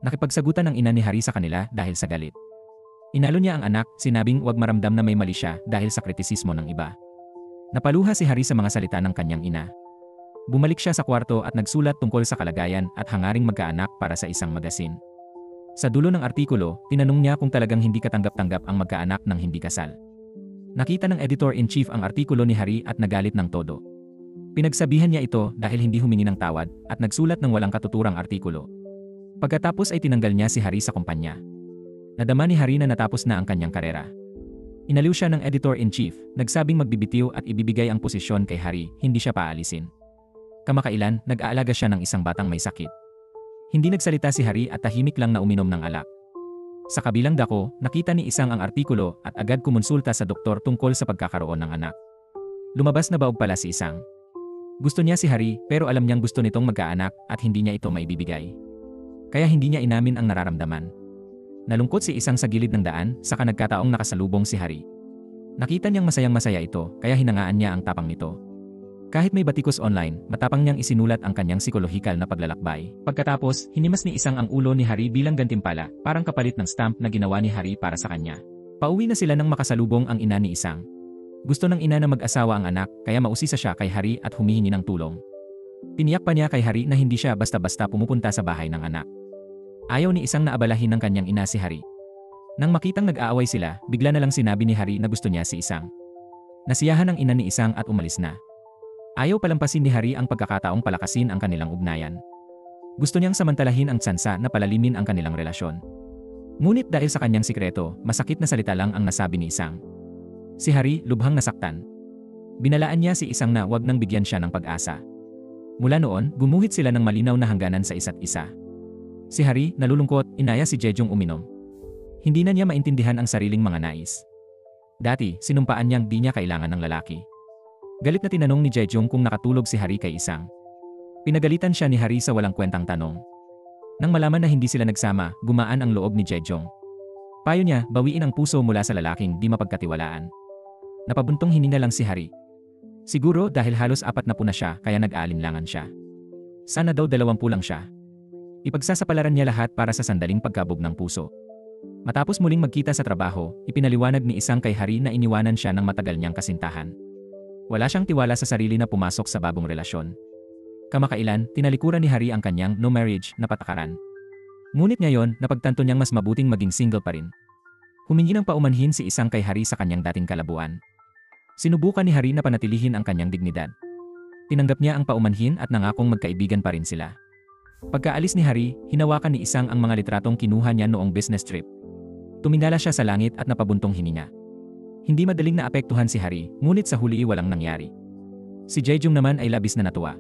Nakipagsagutan ang ina ni Hari sa kanila dahil sa galit. Inalo niya ang anak, sinabing huwag maramdam na may mali siya dahil sa kritisismo ng iba. Napaluha si Hari sa mga salita ng kanyang ina. Bumalik siya sa kwarto at nagsulat tungkol sa kalagayan at hangaring magkaanak para sa isang magasin. Sa dulo ng artikulo, tinanong niya kung talagang hindi katanggap-tanggap ang magkaanak ng hindi kasal. Nakita ng editor-in-chief ang artikulo ni Hari at nagalit ng todo. Pinagsabihan niya ito dahil hindi humingi ng tawad at nagsulat ng walang katuturang artikulo. Pagkatapos ay tinanggal niya si Hari sa kumpanya. Nadama ni Hari na natapos na ang kanyang karera. Inaliw siya ng editor-in-chief, nagsabing magbibitiw at ibibigay ang posisyon kay Hari, hindi siya paalisin. Kamakailan, nag-aalaga siya ng isang batang may sakit. Hindi nagsalita si Hari at tahimik lang na uminom ng alak. Sa kabilang dako, nakita ni Isang ang artikulo at agad kumonsulta sa doktor tungkol sa pagkakaroon ng anak. Lumabas na baog pala si Isang. Gusto niya si Hari pero alam niyang gusto nitong magkaanak at hindi niya ito maibibigay. Kaya hindi niya inamin ang nararamdaman. Nalungkot si Isang sa gilid ng daan, saka nagkataong nakasalubong si Hari. Nakita niyang masayang-masaya ito, kaya hinangaan niya ang tapang nito. Kahit may batikos online, matapang niyang isinulat ang kanyang psikolohikal na paglalakbay. Pagkatapos, hinimas ni Isang ang ulo ni Hari bilang gantimpala, parang kapalit ng stamp na ginawa ni Hari para sa kanya. Pauwi na sila nang makasalubong ang ina ni Isang. Gusto ng ina na mag-asawa ang anak, kaya mausisa siya kay Hari at humihingi ng tulong. Tiniyak pa niya kay Hari na hindi siya basta-basta pumupunta sa bahay ng anak. Ayaw ni Isang na abalahin ng kanyang ina si Hari. Nang makitang nag-aaway sila, bigla na lang sinabi ni Hari na gusto niya si Isang. Nasiyahan ang ina ni Isang at umalis na. Ayaw palampasin ni Hari ang pagkakataong palakasin ang kanilang ugnayan. Gusto niyang samantalahin ang tsansa na palalimin ang kanilang relasyon. Ngunit dahil sa kanyang sikreto, masakit na salita lang ang nasabi ni Isang. Si Hari, lubhang nasaktan. Binalaan niya si Isang na wag nang bigyan siya ng pag-asa. Mula noon, gumuhit sila ng malinaw na hangganan sa isa't isa. Si Hari, nalulungkot, inaya si Jejong uminom. Hindi na niya maintindihan ang sariling mga nais. Dati, sinumpaan niyang di niya kailangan ng lalaki. Galit na tinanong ni Jejong kung nakatulog si Hari kay Isang. Pinagalitan siya ni Hari sa walang kwentang tanong. Nang malaman na hindi sila nagsama, gumaan ang loob ni Jejong. Payo niya, bawiin ang puso mula sa lalaking di mapagkatiwalaan. Napabuntong hininga lang si Hari. Siguro dahil halos 40 na siya kaya nag-aalinlangan siya. Sana daw 20 lang siya. Ipagsasapalaran niya lahat para sa sandaling pagkabog ng puso. Matapos muling magkita sa trabaho, ipinaliwanag ni Isang kay Hari na iniwanan siya ng matagal niyang kasintahan. Wala siyang tiwala sa sarili na pumasok sa bagong relasyon. Kamakailan, tinalikuran ni Hari ang kanyang no marriage na patakaran. Ngunit ngayon, napagtanto niyang mas mabuting maging single pa rin. Humingi ng paumanhin si Isang kay Hari sa kanyang dating kalabuan. Sinubukan ni Hari na panatilihin ang kanyang dignidad. Tinanggap niya ang paumanhin at nangakong magkaibigan pa rin sila. Pagkaalis ni Hari, hinawakan ni Isang ang mga litratong kinuha niya noong business trip. Tumindala siya sa langit at napabuntong hininga. Hindi madaling naapektuhan si Hari, ngunit sa huli walang nangyari. Si Jejong naman ay labis na natuwa.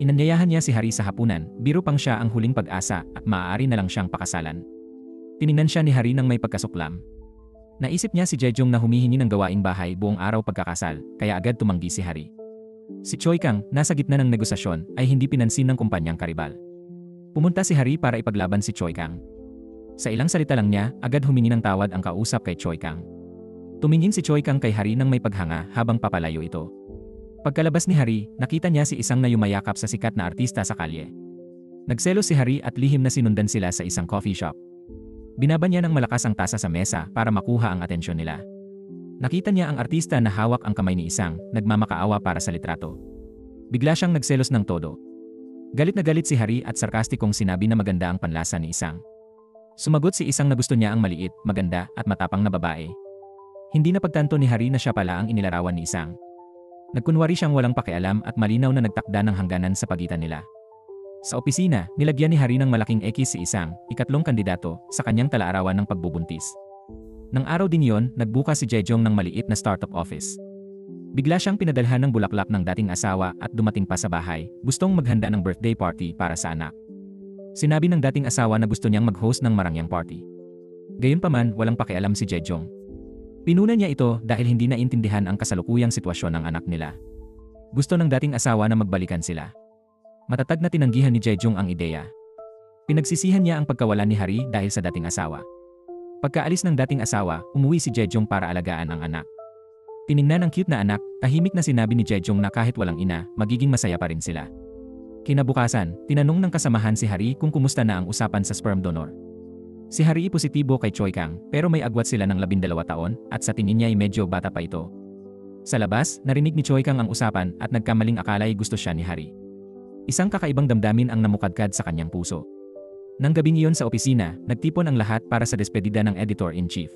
Inanyayahan niya si Hari sa hapunan, biro pang siya ang huling pag-asa at maaari na lang siyang pakasalan. Tiningnan siya ni Hari nang may pagkasuklam. Naisip niya si Jejong na humihingi ng gawaing bahay buong araw pagkakasal, kaya agad tumanggi si Hari. Si Choi Kang, nasa gitna ng negosasyon, ay hindi pinansin ng kumpanyang karibal. Pumunta si Hari para ipaglaban si Choi Kang. Sa ilang salita lang niya, agad humingi ng tawad ang kausap kay Choi Kang. Tumingin si Choi Kang kay Hari nang may paghanga habang papalayo ito. Pagkalabas ni Hari, nakita niya si isang na yumayakap sa sikat na artista sa kalye. Nagselos si Hari at lihim na sinundan sila sa isang coffee shop. Binaban niya ng malakas ang tasa sa mesa para makuha ang atensyon nila. Nakita niya ang artista na hawak ang kamay ni Isang, nagmamakaawa para sa litrato. Bigla siyang nagselos ng todo. Galit na galit si Hari at sarkastikong sinabi na maganda ang panlasa ni Isang. Sumagot si Isang na gusto niya ang maliit, maganda at matapang na babae. Hindi napagtanto ni Hari na siya pala ang inilarawan ni Isang. Nagkunwari siyang walang pakialam at malinaw na nagtakda ng hangganan sa pagitan nila. Sa opisina, nilagyan ni Hari ng malaking X si Isang, ikatlong kandidato, sa kanyang talaarawan ng pagbubuntis. Nang araw din yon, nagbuka si Jejong ng maliit na startup office. Bigla siyang pinadalhan ng bulaklak ng dating asawa at dumating pa sa bahay, gustong maghanda ng birthday party para sa anak. Sinabi ng dating asawa na gusto niyang mag-host ng marangyang party. Gayunpaman, walang pakialam si Jejong. Pinuna niya ito dahil hindi naintindihan ang kasalukuyang sitwasyon ng anak nila. Gusto ng dating asawa na magbalikan sila. Matatag na tinanggihan ni Jejong ang ideya. Pinagsisihan niya ang pagkawalan ni Hari dahil sa dating asawa. Pagkaalis ng dating asawa, umuwi si Jejong para alagaan ang anak. Tiningnan ang cute na anak, tahimik na sinabi ni Jejong na kahit walang ina, magiging masaya pa rin sila. Kinabukasan, tinanong ng kasamahan si Hari kung kumusta na ang usapan sa sperm donor. Si Hari positibo kay Choi Kang, pero may agwat sila ng 12 taon at sa tingin niya ay medyo bata pa ito. Sa labas, narinig ni Choi Kang ang usapan at nagkamaling akala'y gusto siya ni Hari. Isang kakaibang damdamin ang namukadkad sa kanyang puso. Nang gabing iyon sa opisina, nagtipon ang lahat para sa despedida ng editor-in-chief.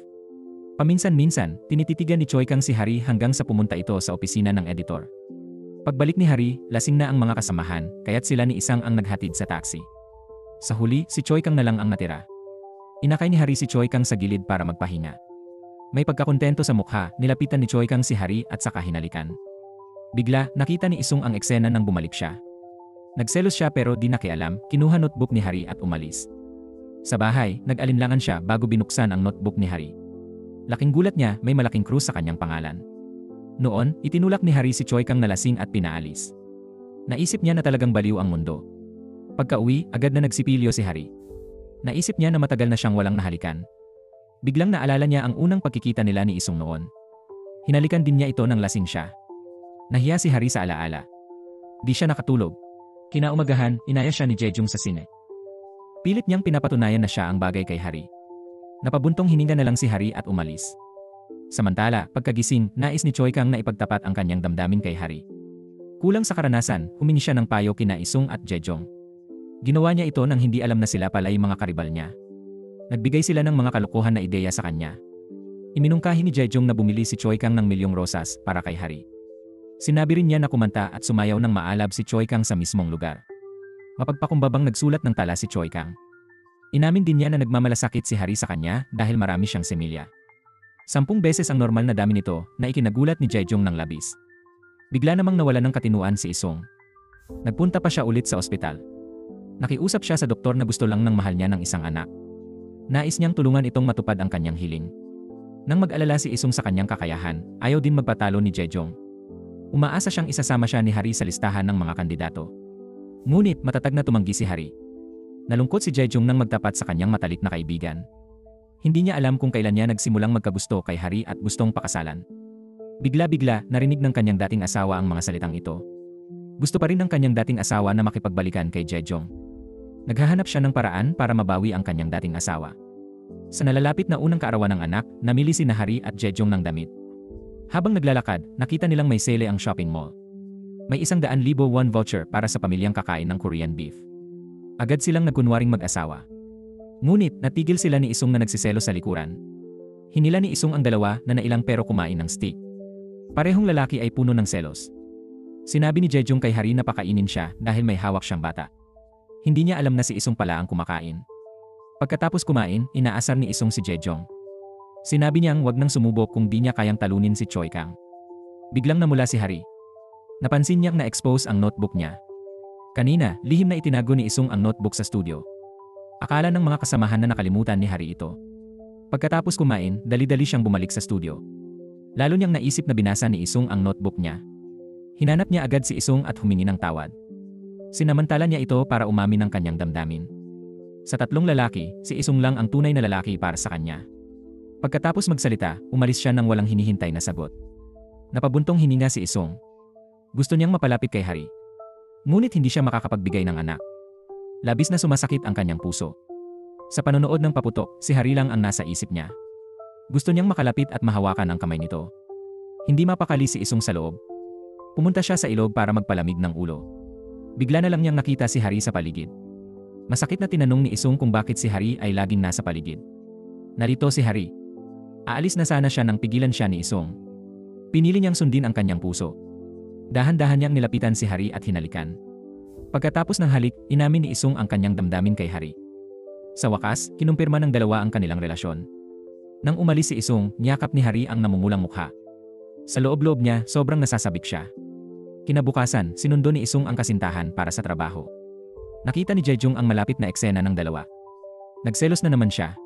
Paminsan-minsan, tinititigan ni Choi Kang si Hari hanggang sa pumunta ito sa opisina ng editor. Pagbalik ni Hari, lasing na ang mga kasamahan, kaya't sila ni Isang ang naghatid sa taxi. Sa huli, si Choi Kang na lang ang natira. Inakay ni Hari si Choi Kang sa gilid para magpahinga. May pagkakontento sa mukha, nilapitan ni Choi Kang si Hari at saka hinalikan. Bigla, nakita ni Isung ang eksena nang bumalik siya. Nagselos siya pero di nakialam, kinuha notebook ni Hari at umalis. Sa bahay, nag-alinlangan siya bago binuksan ang notebook ni Hari. Laking gulat niya, may malaking krus sa kanyang pangalan. Noon, itinulak ni Hari si Choi Kang na lasing at pinaalis. Naisip niya na talagang baliw ang mundo. Pagka-uwi, agad na nagsipilyo si Hari. Naisip niya na matagal na siyang walang nahalikan. Biglang naalala niya ang unang pagkikita nila ni Isung noon. Hinalikan din niya ito nang lasing siya. Nahiya si Hari sa alaala. Di siya nakatulog. Kinaumagahan, inaya siya ni Jejong sa sine. Pilit niyang pinapatunayan na siya ang bagay kay Hari. Napabuntong hininga na lang si Hari at umalis. Samantala, pagkagising, nais ni Choi Kang na ipagtapat ang kanyang damdamin kay Hari. Kulang sa karanasan, humingi siya ng payo kina Isung at Jejong. Ginawa niya ito nang hindi alam na sila pala'y mga karibal niya. Nagbigay sila ng mga kalokohan na ideya sa kanya. Iminungkahi ni Jejong na bumili si Choi Kang ng milyong rosas para kay Hari. Sinabi rin niya na kumanta at sumayaw ng maalab si Choi Kang sa mismong lugar. Mapagpakumbabang nagsulat ng tala si Choi Kang. Inamin din niya na nagmamalasakit si Hari sa kanya dahil marami siyang semilya. 10 beses ang normal na dami nito na ikinagulat ni Jejong ng labis. Bigla namang nawala ng katinuan si Isung. Nagpunta pa siya ulit sa ospital. Nakiusap siya sa doktor na gusto lang ng mahal niya ng isang anak. Nais niyang tulungan itong matupad ang kanyang hiling. Nang mag-alala si Isung sa kanyang kakayahan, ayaw din magpatalo ni Jejong. Umaasa siyang isasama siya ni Hari sa listahan ng mga kandidato. Ngunit matatag na tumanggi si Hari. Nalungkot si Jejong nang magtapat sa kanyang matalik na kaibigan. Hindi niya alam kung kailan niya nagsimulang magkagusto kay Hari at gustong pakasalan. Bigla-bigla, narinig ng kanyang dating asawa ang mga salitang ito. Gusto pa rin ng kanyang dating asawa na makipagbalikan kay Jejong. Naghahanap siya ng paraan para mabawi ang kanyang dating asawa. Sa nalalapit na unang kaarawan ng anak, namili si Hari at Jejong ng damit. Habang naglalakad, nakita nilang may sale ang shopping mall. May 100,000 won voucher para sa pamilyang kakain ng Korean beef. Agad silang nagkunwaring mag-asawa. Ngunit, natigil sila ni Isung na nagsiselo sa likuran. Hinila ni Isung ang dalawa na nailang pero kumain ng steak. Parehong lalaki ay puno ng selos. Sinabi ni Jejong kay Hari na pakainin siya dahil may hawak siyang bata. Hindi niya alam na si Isung pala ang kumakain. Pagkatapos kumain, inaasar ni Isung si Jejong. Sinabi niyang wag nang sumubok kung di niya kayang talunin si Choi Kang. Biglang namula si Hari. Napansin niyang na-expose ang notebook niya. Kanina, lihim na itinago ni Isung ang notebook sa studio. Akala ng mga kasamahan na nakalimutan ni Hari ito. Pagkatapos kumain, dali-dali siyang bumalik sa studio. Lalo niyang naisip na binasa ni Isung ang notebook niya. Hinanap niya agad si Isung at humingi ng tawad. Sinamantala niya ito para umamin ng kanyang damdamin. Sa tatlong lalaki, si Isung lang ang tunay na lalaki para sa kanya. Pagkatapos magsalita, umalis siya nang walang hinihintay na sagot. Napabuntong hininga si Isung. Gusto niyang mapalapit kay Hari. Ngunit hindi siya makakapagbigay ng anak. Labis na sumasakit ang kanyang puso. Sa panonood ng paputok, si Hari lang ang nasa isip niya. Gusto niyang makalapit at mahawakan ang kamay nito. Hindi mapakali si Isung sa loob. Pumunta siya sa ilog para magpalamig ng ulo. Bigla na lang niyang nakita si Hari sa paligid. Masakit na tinanong ni Isung kung bakit si Hari ay laging nasa paligid. Narito si Hari. Aalis na sana siya nang pigilan siya ni Isung. Pinili niyang sundin ang kanyang puso. Dahan-dahan niyang nilapitan si Hari at hinalikan. Pagkatapos ng halik, inamin ni Isung ang kanyang damdamin kay Hari. Sa wakas, kinumpirma ng dalawa ang kanilang relasyon. Nang umalis si Isung, niyakap ni Hari ang namumulang mukha. Sa loob-loob niya, sobrang nasasabik siya. Kinabukasan, sinundo ni Isung ang kasintahan para sa trabaho. Nakita ni Jejong ang malapit na eksena ng dalawa. Nagselos na naman siya.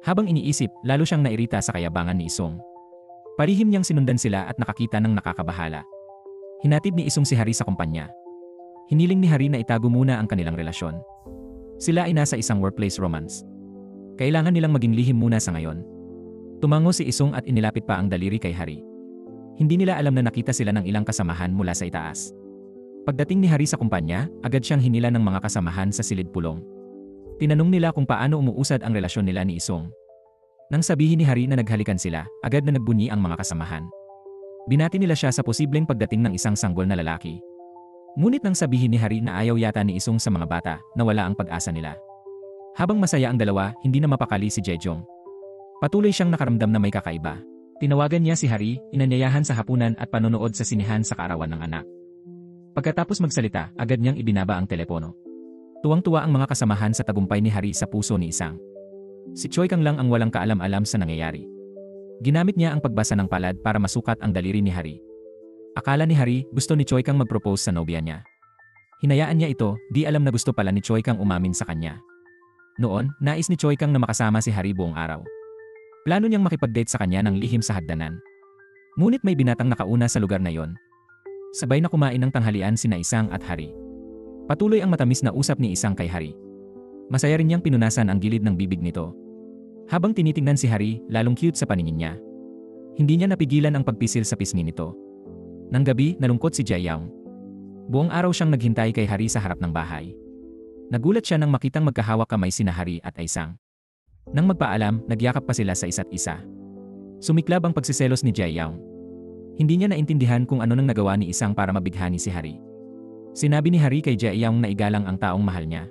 Habang iniisip, lalo siyang nairita sa kayabangan ni Isung. Parihim niyang sinundan sila at nakakita ng nakakabahala. Hinatid ni Isung si Hari sa kumpanya. Hiniling ni Hari na itago muna ang kanilang relasyon. Sila ay nasa isang workplace romance. Kailangan nilang maging lihim muna sa ngayon. Tumango si Isung at inilapit pa ang daliri kay Hari. Hindi nila alam na nakita sila ng ilang kasamahan mula sa itaas. Pagdating ni Hari sa kumpanya, agad siyang hinila ng mga kasamahan sa silid pulong. Tinanong nila kung paano umuusad ang relasyon nila ni Isung. Nang sabihin ni Hari na naghalikan sila, agad na nagbunyi ang mga kasamahan. Binati nila siya sa posibleng pagdating ng isang sanggol na lalaki. Ngunit nang sabihin ni Hari na ayaw yata ni Isung sa mga bata, nawala ang pag-asa nila. Habang masaya ang dalawa, hindi na mapakali si Jejong. Patuloy siyang nakaramdam na may kakaiba. Tinawagan niya si Hari, inanyayahan sa hapunan at panonood sa sinihan sa kaarawan ng anak. Pagkatapos magsalita, agad niyang ibinaba ang telepono. Tuwang-tuwa ang mga kasamahan sa tagumpay ni Hari sa puso ni Isang. Si Choi Kang lang ang walang kaalam-alam sa nangyayari. Ginamit niya ang pagbasa ng palad para masukat ang daliri ni Hari. Akala ni Hari, gusto ni Choi Kang mag-propose sa nobya niya. Hinayaan niya ito, di alam na gusto pala ni Choi Kang umamin sa kanya. Noon, nais ni Choi Kang na makasama si Hari buong araw. Plano niyang makipag-date sa kanya ng lihim sa hagdanan. Ngunit may binatang nakauna sa lugar na yon. Sabay na kumain ng tanghalian sina Isang at Hari. Patuloy ang matamis na usap ni Isang kay Hari. Masaya rin niyang pinunasan ang gilid ng bibig nito. Habang tinitingnan si Hari, lalong cute sa paningin niya. Hindi niya napigilan ang pagpisil sa pisngi nito. Nang gabi, nalungkot si Jaeyoung. Buong araw siyang naghintay kay Hari sa harap ng bahay. Nagulat siya nang makitang magkahawak kamay sina Hari at Isang. Nang magpaalam, nagyakap pa sila sa isa't isa. Sumiklab ang pagsiselos ni Jaeyoung. Hindi niya naintindihan kung ano nang nagawa ni Isang para mabighani si Hari. Sinabi ni Hari kay Jaeyoung na igalang ang taong mahal niya.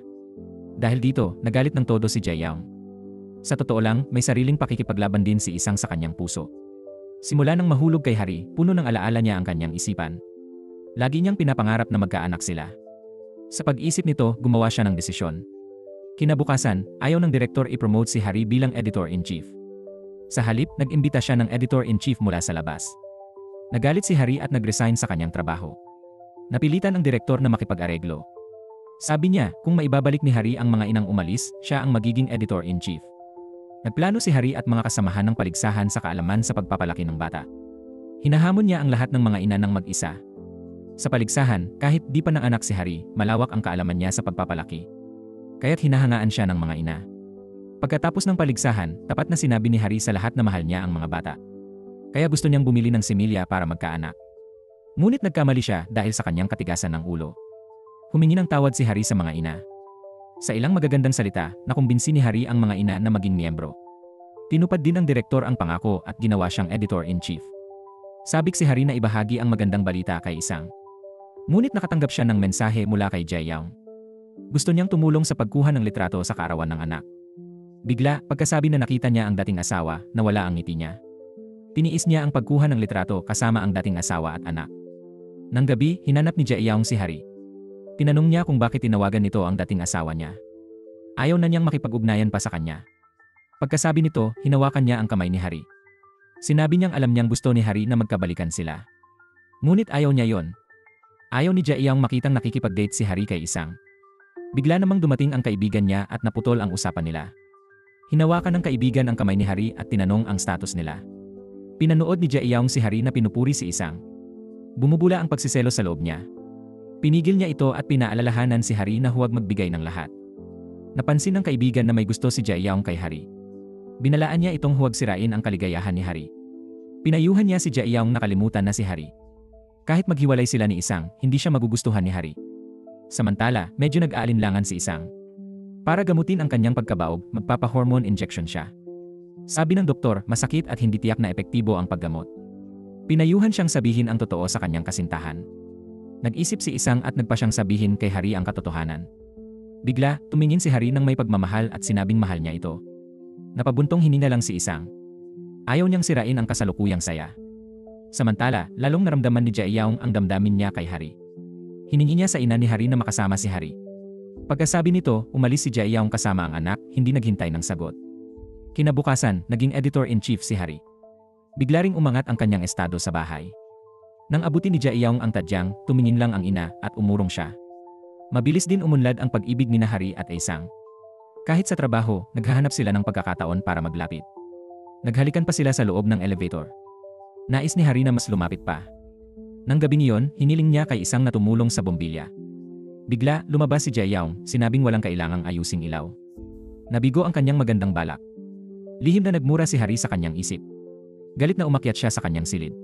Dahil dito, nagalit ng todo si Jaeyoung. Sa totoo lang, may sariling pakikipaglaban din si Isang sa kanyang puso. Simula nang mahulog kay Hari, puno ng alaala niya ang kanyang isipan. Lagi niyang pinapangarap na magkaanak sila. Sa pag-isip nito, gumawa siya ng desisyon. Kinabukasan, ayaw ng direktor i-promote si Hari bilang editor-in-chief. Sa halip, nag-imbita siya ng editor-in-chief mula sa labas. Nagalit si Hari at nag-resign sa kanyang trabaho. Napilitan ang direktor na makipag-areglo. Sabi niya, kung maibabalik ni Hari ang mga inang umalis, siya ang magiging editor-in-chief. Nagplano si Hari at mga kasamahan ng paligsahan sa kaalaman sa pagpapalaki ng bata. Hinahamon niya ang lahat ng mga ina ng mag-isa. Sa paligsahan, kahit di pa nanganak si Hari, malawak ang kaalaman niya sa pagpapalaki. Kaya't hinahangaan siya ng mga ina. Pagkatapos ng paligsahan, tapat na sinabi ni Hari sa lahat na mahal niya ang mga bata. Kaya gusto niyang bumili ng similya para magkaanak. Ngunit nagkamali siya dahil sa kanyang katigasan ng ulo. Humingi ng tawad si Hari sa mga ina. Sa ilang magagandang salita, nakumbinsi ni Hari ang mga ina na maging miyembro. Tinupad din ng direktor ang pangako at ginawa siyang editor-in-chief. Sabik si Hari na ibahagi ang magandang balita kay Isang. Ngunit nakatanggap siya ng mensahe mula kay Jaeyoung. Gusto niyang tumulong sa pagkuha ng litrato sa kaarawan ng anak. Bigla, pagkasabi na nakita niya ang dating asawa, nawala ang ngiti niya. Tiniis niya ang pagkuha ng litrato kasama ang dating asawa at anak. Nang gabi, hinanap ni Jaeyoung si Hari. Tinanong niya kung bakit tinawagan nito ang dating asawa niya. Ayaw na niyang makipag-ugnayan pa sa kanya. Pagkasabi nito, hinawakan niya ang kamay ni Hari. Sinabi niyang alam niyang gusto ni Hari na magkabalikan sila. Ngunit ayaw niya yon. Ayaw ni Jaeyoung makitang nakikipag-date si Hari kay Isang. Bigla namang dumating ang kaibigan niya at naputol ang usapan nila. Hinawakan ng kaibigan ang kamay ni Hari at tinanong ang status nila. Pinanood ni Jaeyoung si Hari na pinupuri si Isang. Bumubula ang pagsiselo sa loob niya. Pinigil niya ito at pinaalalahanan si Hari na huwag magbigay ng lahat. Napansin ng kaibigan na may gusto si Jaeyoung kay Hari. Binalaan niya itong huwag sirain ang kaligayahan ni Hari. Pinayuhan niya si Jaeyoung na kalimutan na si Hari. Kahit maghiwalay sila ni Isang, hindi siya magugustuhan ni Hari. Samantala, medyo nag-aalinlangan si Isang. Para gamutin ang kanyang pagkabaog, magpapa-hormone injection siya. Sabi ng doktor, masakit at hindi tiyak na epektibo ang paggamot. Pinayuhan siyang sabihin ang totoo sa kanyang kasintahan. Nag-isip si Isang at nagpa siyang sabihin kay Hari ang katotohanan. Bigla, tumingin si Hari ng may pagmamahal at sinabing mahal niya ito. Napabuntong hininga lang si Isang. Ayaw niyang sirain ang kasalukuyang saya. Samantala, lalong naramdaman ni Jaeyoung ang damdamin niya kay Hari. Hiningi niya sa ina ni Hari na makasama si Hari. Pagkasabi nito, umalis si Jaeyoung kasama ang anak, hindi naghintay ng sagot. Kinabukasan, naging editor-in-chief si Hari. Bigla ring umangat ang kanyang estado sa bahay. Nang abutin ni Jaeyoung ang tadyang, tumingin lang ang ina at umurong siya. Mabilis din umunlad ang pag-ibig ni Hari at Isang. Kahit sa trabaho, naghahanap sila ng pagkakataon para maglapit. Naghalikan pa sila sa loob ng elevator. Nais ni Hari na mas lumapit pa. Nang gabi niyon, hiniling niya kay Isang na tumulong sa bombilya. Bigla, lumabas si Jaeyoung, sinabing walang kailangang ayusing ilaw. Nabigo ang kanyang magandang balak. Lihim na nagmura si Hari sa kanyang isip. Galit na umakyat siya sa kanyang silid.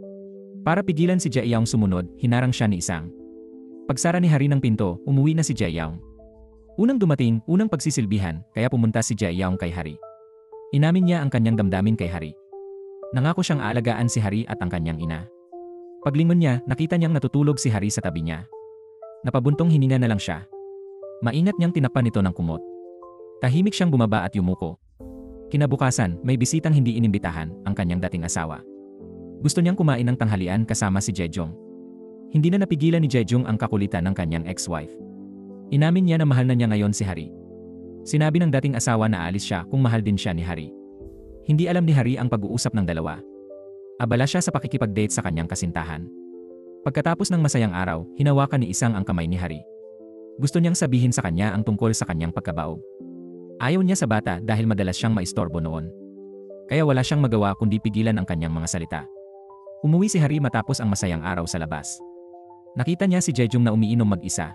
Para pigilan si Jaeyoung sumunod, hinarang siya ni Isang. Pagsara ni Hari ng pinto, umuwi na si Jaeyoung. Unang dumating, unang pagsisilbihan, kaya pumunta si Jaeyoung kay Hari. Inamin niya ang kanyang damdamin kay Hari. Nangako siyang aalagaan si Hari at ang kanyang ina. Paglingon niya, nakita niyang natutulog si Hari sa tabi niya. Napabuntong hininga na lang siya. Maingat niyang tinakpan ito ng kumot. Tahimik siyang bumaba at yumuko. Kinabukasan, may bisitang hindi inimbitahan, ang kanyang dating asawa. Gusto niyang kumain ng tanghalian kasama si Jaeyoung. Hindi na napigilan ni Jaeyoung ang kakulitan ng kanyang ex-wife. Inamin niya na mahal na niya ngayon si Hari. Sinabi ng dating asawa na aalis siya kung mahal din siya ni Hari. Hindi alam ni Hari ang pag-uusap ng dalawa. Abala siya sa pakikipag-date sa kanyang kasintahan. Pagkatapos ng masayang araw, hinawakan ni Isang ang kamay ni Hari. Gusto niyang sabihin sa kanya ang tungkol sa kanyang pagkabaog. Ayaw niya sa bata dahil madalas siyang maistorbo noon. Kaya wala siyang magawa kundi pigilan ang kanyang mga salita. Umuwi si Hari matapos ang masayang araw sa labas. Nakita niya si Jaeyoung na umiinom mag-isa.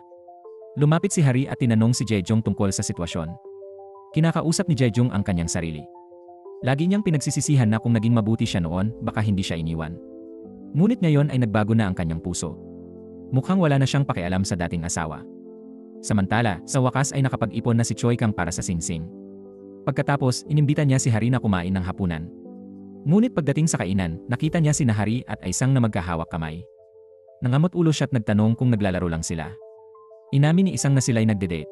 Lumapit si Hari at tinanong si Jaeyoung tungkol sa sitwasyon. Kinakausap ni Jaeyoung ang kanyang sarili. Lagi niyang pinagsisisihan na kung naging mabuti siya noon, baka hindi siya iniwan. Ngunit ngayon ay nagbago na ang kanyang puso. Mukhang wala na siyang pakialam sa dating asawa. Samantala, sa wakas ay nakapag-ipon na si Choi Kang para sa singsing. Pagkatapos, inimbita niya si Hari na kumain ng hapunan. Ngunit pagdating sa kainan, nakita niya sina Hari at Isang na magkahawak kamay. Nangamot ulo siya at nagtanong kung naglalaro lang sila. Inamin ni Isang na sila'y nagde-date.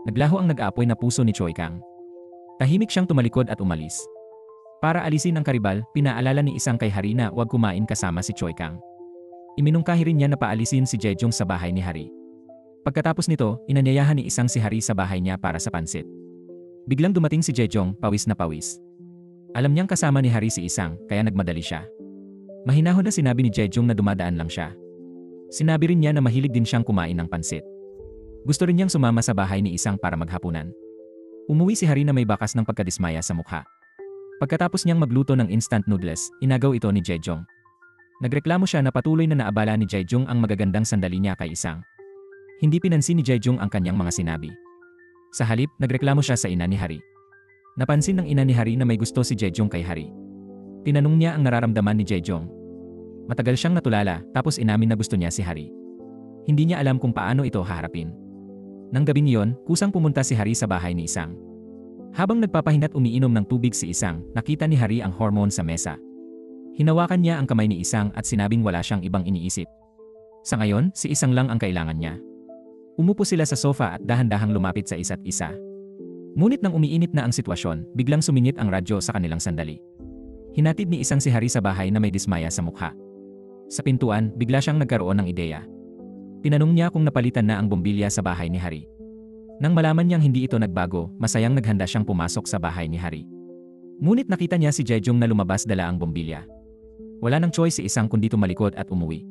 Naglaho ang nag-aapoy na puso ni Choi Kang. Tahimik siyang tumalikod at umalis. Para alisin ang karibal, pinaalala ni Isang kay Hari na huwag kumain kasama si Choi Kang. Iminungkahi rin niya na paalisin si Jaeyoung sa bahay ni Hari. Pagkatapos nito, inanyayahan ni Isang si Hari sa bahay niya para sa pansit. Biglang dumating si Jaeyoung, pawis na pawis. Alam niyang kasama ni Hari si Isang, kaya nagmadali siya. Mahinahon na sinabi ni Jaeyoung na dumadaan lang siya. Sinabi rin niya na mahilig din siyang kumain ng pansit. Gusto rin niyang sumama sa bahay ni Isang para maghapunan. Umuwi si Hari na may bakas ng pagkadismaya sa mukha. Pagkatapos niyang magluto ng instant noodles, inagaw ito ni Jaeyoung. Nagreklamo siya na patuloy na naabala ni Jaeyoung ang magagandang sandali niya kay Isang. Hindi pinansin ni Jaeyoung ang kanyang mga sinabi. Sa halip, nagreklamo siya sa ina ni Hari. Napansin ng ina ni Hari na may gusto si Jaeyoung kay Hari. Tinanong niya ang nararamdaman ni Jaeyoung. Matagal siyang natulala, tapos inamin na gusto niya si Hari. Hindi niya alam kung paano ito haharapin. Nang gabi niyon, kusang pumunta si Hari sa bahay ni Isang. Habang nagpapahinat umiinom ng tubig si Isang, nakita ni Hari ang hormone sa mesa. Hinawakan niya ang kamay ni Isang at sinabing wala siyang ibang iniisip. Sa ngayon, si Isang lang ang kailangan niya. Umupo sila sa sofa at dahan-dahang lumapit sa isa't isa. Ngunit nang umiinit na ang sitwasyon, biglang sumingit ang radyo sa kanilang sandali. Hinatid ni Isang si Hari sa bahay na may dismaya sa mukha. Sa pintuan, bigla siyang nagkaroon ng ideya. Tinanong niya kung napalitan na ang bombilya sa bahay ni Hari. Nang malaman niyang hindi ito nagbago, masayang naghanda siyang pumasok sa bahay ni Hari. Ngunit nakita niya si Jaeyoung na lumabas dala ang bombilya. Wala nang choice si Isang kundi tumalikod at umuwi.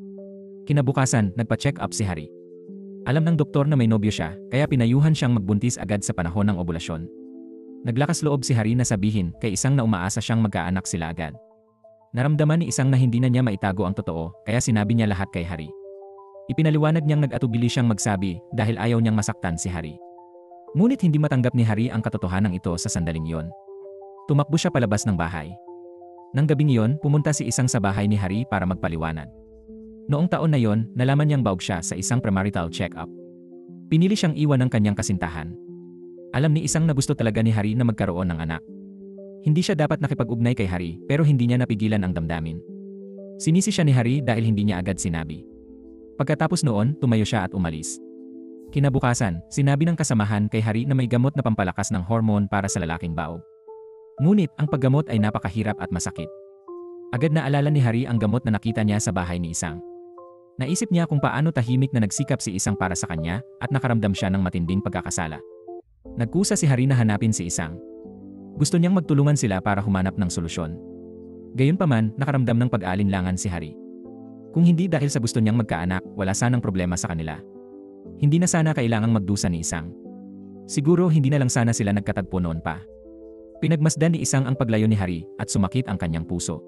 Kinabukasan, nagpa-check up si Harry. Alam ng doktor na may nobyo siya, kaya pinayuhan siyang magbuntis agad sa panahon ng obulasyon. Naglakas loob si Harry na sabihin kay Isang na umaasa siyang magkaanak sila agad. Naramdaman ni Isang na hindi na niya maitago ang totoo, kaya sinabi niya lahat kay Harry. Ipinaliwanag niyang nag-atubili siyang magsabi dahil ayaw niyang masaktan si Harry. Ngunit hindi matanggap ni Harry ang katotohanan ito sa sandaling iyon. Tumakbo siya palabas ng bahay. Nang gabing iyon, pumunta si Isang sa bahay ni Harry para magpaliwanag. Noong taon na iyon, nalaman niyang baog siya sa isang premarital check-up. Pinili siyang iwan ng kanyang kasintahan. Alam ni Isang na gusto talaga ni Harry na magkaroon ng anak. Hindi siya dapat nakipag-ugnay kay Harry pero hindi niya napigilan ang damdamin. Sinisi siya ni Harry dahil hindi niya agad sinabi. Pagkatapos noon, tumayo siya at umalis. Kinabukasan, sinabi ng kasamahan kay Harry na may gamot na pampalakas ng hormone para sa lalaking baog. Ngunit, ang paggamot ay napakahirap at masakit. Agad na alala ni Harry ang gamot na nakita niya sa bahay ni Isang. Naisip niya kung paano tahimik na nagsikap si Isang para sa kanya at nakaramdam siya ng matinding pagkakasala. Nagkusa si Harry na hanapin si Isang. Gusto niyang magtulungan sila para humanap ng solusyon. Gayunpaman, nakaramdam ng pag-aalinlangan si Harry. Kung hindi dahil sa gusto niyang magkaanak, wala sanang problema sa kanila. Hindi na sana kailangang magdusa ni Isang. Siguro hindi na lang sana sila nagkatagpo noon pa. Pinagmasdan ni Isang ang paglayo ni Harry at sumakit ang kanyang puso.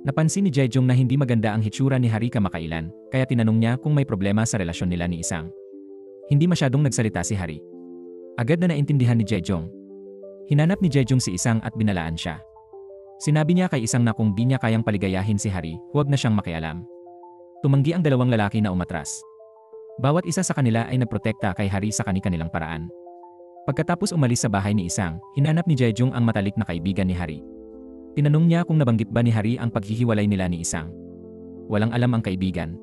Napansin ni Jejong na hindi maganda ang hitsura ni Harry kamakailan, kaya tinanong niya kung may problema sa relasyon nila ni Isang. Hindi masyadong nagsalita si Harry. Agad na naintindihan ni Jejong. Hinanap ni Jejong si Isang at binalaan siya. Sinabi niya kay Isang na kung di niya kayang paligayahin si Harry, huwag na siyang makialam. Tumanggi ang dalawang lalaki na umatras. Bawat isa sa kanila ay nagprotekta kay Harry sa kani-kanilang paraan. Pagkatapos umalis sa bahay ni Isang, hinanap ni Jejong ang matalik na kaibigan ni Harry. Tinanong niya kung nabanggit ba ni Harry ang paghihiwalay nila ni Isang. Walang alam ang kaibigan.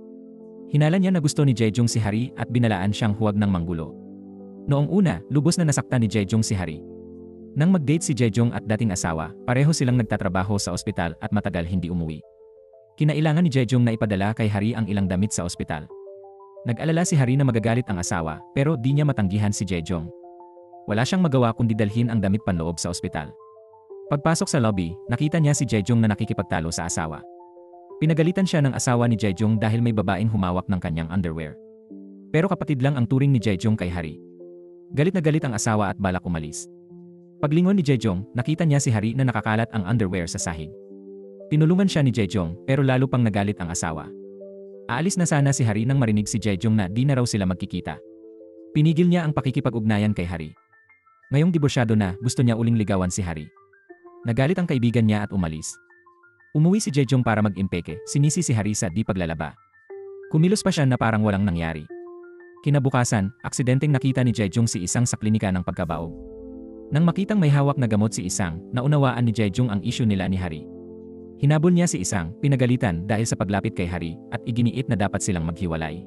Hinala niya na gusto ni Jejong si Harry at binalaan siyang huwag ng manggulo. Noong una, lubos na nasaktan ni Jejong si Harry. Nang mag-date si Jejong at dating asawa, pareho silang nagtatrabaho sa ospital at matagal hindi umuwi. Kinailangan ni Jejong na ipadala kay Harry ang ilang damit sa ospital. Nag-alala si Harry na magagalit ang asawa pero di niya matanggihan si Jejong. Wala siyang magawa kundi dalhin ang damit panloob sa ospital. Pagpasok sa lobby, nakita niya si Jejong na nakikipagtalo sa asawa. Pinagalitan siya ng asawa ni Jejong dahil may babaeng humawak ng kanyang underwear. Pero kapatid lang ang turing ni Jejong kay Harry. Galit na galit ang asawa at balak umalis. Paglingon ni Jejong, nakita niya si Harry na nakakalat ang underwear sa sahig. Tinulungan siya ni Jejong pero lalo pang nagalit ang asawa. Aalis na sana si Harry nang marinig si Jejong na di na raw sila magkikita. Pinigil niya ang pakikipag-ugnayan kay Harry. Ngayong diborsyado na, gusto niya uling ligawan si Harry. Nagalit ang kaibigan niya at umalis. Umuwi si Jejong para mag-impeke, sinisi si Harry sa di paglalaba. Kumilos pa siya na parang walang nangyari. Kinabukasan, aksidenteng nakita ni Jejong si Isang sa klinika ng pagkabaog. Nang makitang may hawak na gamot si Isang, naunawaan ni Jejong ang issue nila ni Harry. Hinabol niya si Isang, pinagalitan dahil sa paglapit kay Harry at iginiit na dapat silang maghiwalay.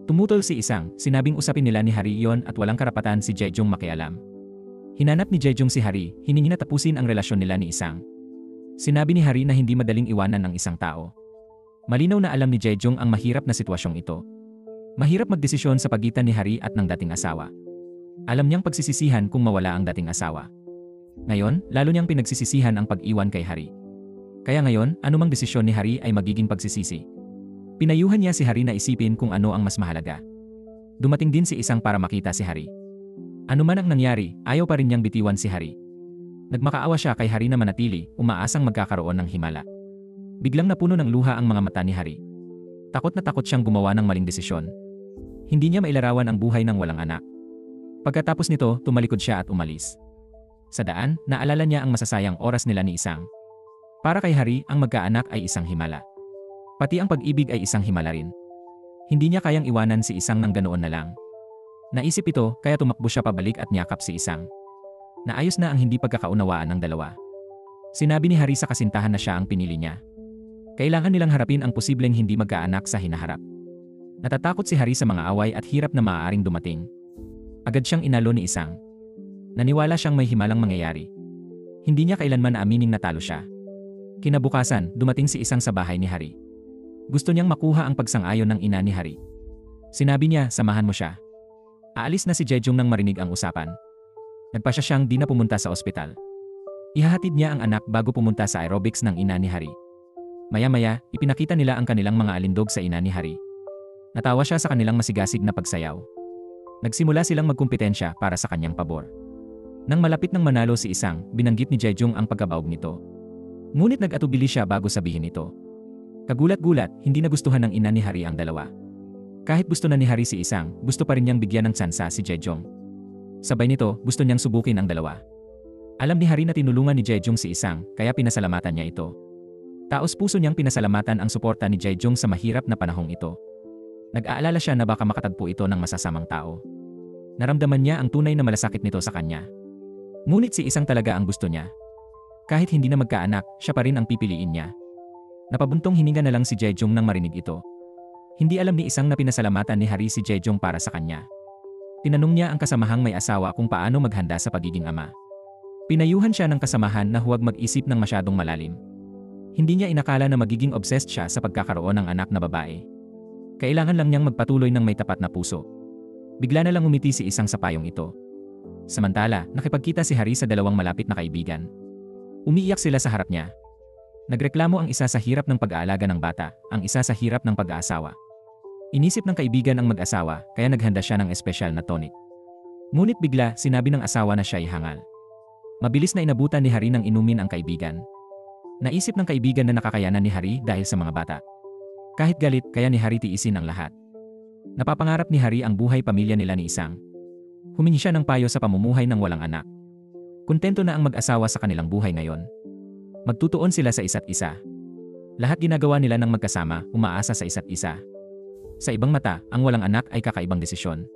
Tumutol si Isang, sinabing usapin nila ni Harry yon at walang karapatan si Jejong makialam. Hinanap ni Jejong si Harry, hiningi na tapusin ang relasyon nila ni Isang. Sinabi ni Harry na hindi madaling iwanan ng isang tao. Malinaw na alam ni Jejong ang mahirap na sitwasyong ito. Mahirap magdesisyon sa pagitan ni Harry at ng dating asawa. Alam niyang pagsisisihan kung mawala ang dating asawa. Ngayon, lalo niyang pinagsisisihan ang pag-iwan kay Harry. Kaya ngayon, anumang desisyon ni Harry ay magiging pagsisisi. Pinayuhan niya si Harry na isipin kung ano ang mas mahalaga. Dumating din si Isang para makita si Harry. Ano man ang nangyari, ayaw pa rin niyang bitiwan si Harry. Nagmakaawa siya kay Harry na manatili, umaasang magkakaroon ng himala. Biglang napuno ng luha ang mga mata ni Harry. Takot na takot siyang gumawa ng maling desisyon. Hindi niya mailarawan ang buhay ng walang anak. Pagkatapos nito, tumalikod siya at umalis. Sa daan, naalala niya ang masasayang oras nila ni Isang. Para kay Harry, ang magkaanak ay isang himala. Pati ang pag-ibig ay isang himala rin. Hindi niya kayang iwanan si Isang ng ganoon na lang. Naisip ito, kaya tumakbo siya pabalik at niyakap si Isang. Naayos na ang hindi pagkakaunawaan ng dalawa. Sinabi ni Harry sa kasintahan na siya ang pinili niya. Kailangan nilang harapin ang posibleng hindi magkaanak sa hinaharap. Natatakot si Harry sa mga away at hirap na maaaring dumating. Agad siyang inalo ni Isang. Naniwala siyang may himalang mangyayari. Hindi niya kailanman aamining natalo siya. Kinabukasan, dumating si Isang sa bahay ni Harry. Gusto niyang makuha ang pagsang-ayon ng ina ni Harry. Sinabi niya, samahan mo siya. Aalis na si Jejong nang marinig ang usapan. Nagpasya siyang di na pumunta sa ospital. Ihahatid niya ang anak bago pumunta sa aerobics ng ina ni Harry. Maya-maya, ipinakita nila ang kanilang mga alindog sa ina ni Harry. Natawa siya sa kanilang masigasig na pagsayaw. Nagsimula silang magkumpetensya para sa kanyang pabor. Nang malapit ng manalo si Isang, binanggit ni Jaejong ang pagkabaog nito. Ngunit nag-atubili siya bago sabihin ito. Kagulat-gulat, hindi nagustuhan ng ina ni Hari ang dalawa. Kahit gusto na ni Hari si Isang, gusto pa rin niyang bigyan ng tsansa si Jaejong. Sabay nito, gusto niyang subukin ang dalawa. Alam ni Hari na tinulungan ni Jaejong si Isang, kaya pinasalamatan niya ito. Taos-puso niyang pinasalamatan ang suporta ni Jaejong sa mahirap na panahong ito. Nag-aalala siya na baka makatagpo ito ng masasamang tao. Naramdaman niya ang tunay na malasakit nito sa kanya. Ngunit si Isang talaga ang gusto niya. Kahit hindi na magkaanak, siya pa rin ang pipiliin niya. Napabuntong hininga na lang si Jaejong nang marinig ito. Hindi alam ni Isang na pinasalamatan ni Hari si Jaejong para sa kanya. Tinanong niya ang kasamahang may asawa kung paano maghanda sa pagiging ama. Pinayuhan siya ng kasamahan na huwag mag-isip ng masyadong malalim. Hindi niya inakala na magiging obsessed siya sa pagkakaroon ng anak na babae. Kailangan lang niyang magpatuloy ng may tapat na puso. Bigla na lang umiti si Isang sa payong ito. Samantala, nakipagkita si Hari sa dalawang malapit na kaibigan. Umiiyak sila sa harap niya. Nagreklamo ang isa sa hirap ng pag-aalaga ng bata, ang isa sa hirap ng pag-aasawa. Inisip ng kaibigan ang mag-asawa, kaya naghanda siya ng espesyal na tonic. Ngunit bigla, sinabi ng asawa na siya ay hangal. Mabilis na inabutan ni Hari ng inumin ang kaibigan. Naisip ng kaibigan na nakakayanan ni Hari dahil sa mga bata. Kahit galit, kaya ni Hari tiisin ang lahat. Napapangarap ni Hari ang buhay pamilya nila ni Isang. Humingi siya ng payo sa pamumuhay ng walang anak. Kontento na ang mag-asawa sa kanilang buhay ngayon. Magtutuon sila sa isa't isa. Lahat ginagawa nila ng magkasama, umaasa sa isa't isa. Sa ibang mata, ang walang anak ay kakaibang desisyon.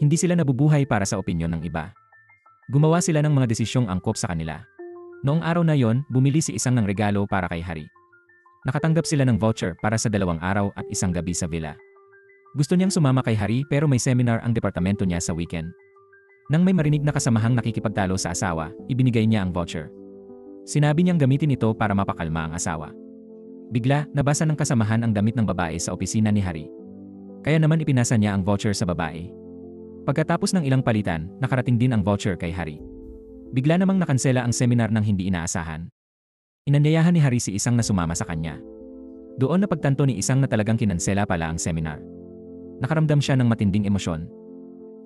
Hindi sila nabubuhay para sa opinyon ng iba. Gumawa sila ng mga desisyong angkop sa kanila. Noong araw na yon, bumili si Isang ng regalo para kay Hari. Nakatanggap sila ng voucher para sa 2 araw at 1 gabi sa villa. Gusto niyang sumama kay Hari pero may seminar ang departamento niya sa weekend. Nang may marinig na kasamahang nakikipagtalo sa asawa, ibinigay niya ang voucher. Sinabi niyang gamitin ito para mapakalma ang asawa. Bigla, nabasa ng kasamahan ang damit ng babae sa opisina ni Hari. Kaya naman ipinasa niya ang voucher sa babae. Pagkatapos ng ilang palitan, nakarating din ang voucher kay Hari. Bigla namang nakansela ang seminar ng hindi inaasahan. Inanyayahan ni Hari si Isang na sumama sa kanya. Doon napagtanto ni Isang na talagang kinansela pala ang seminar. Nakaramdam siya ng matinding emosyon.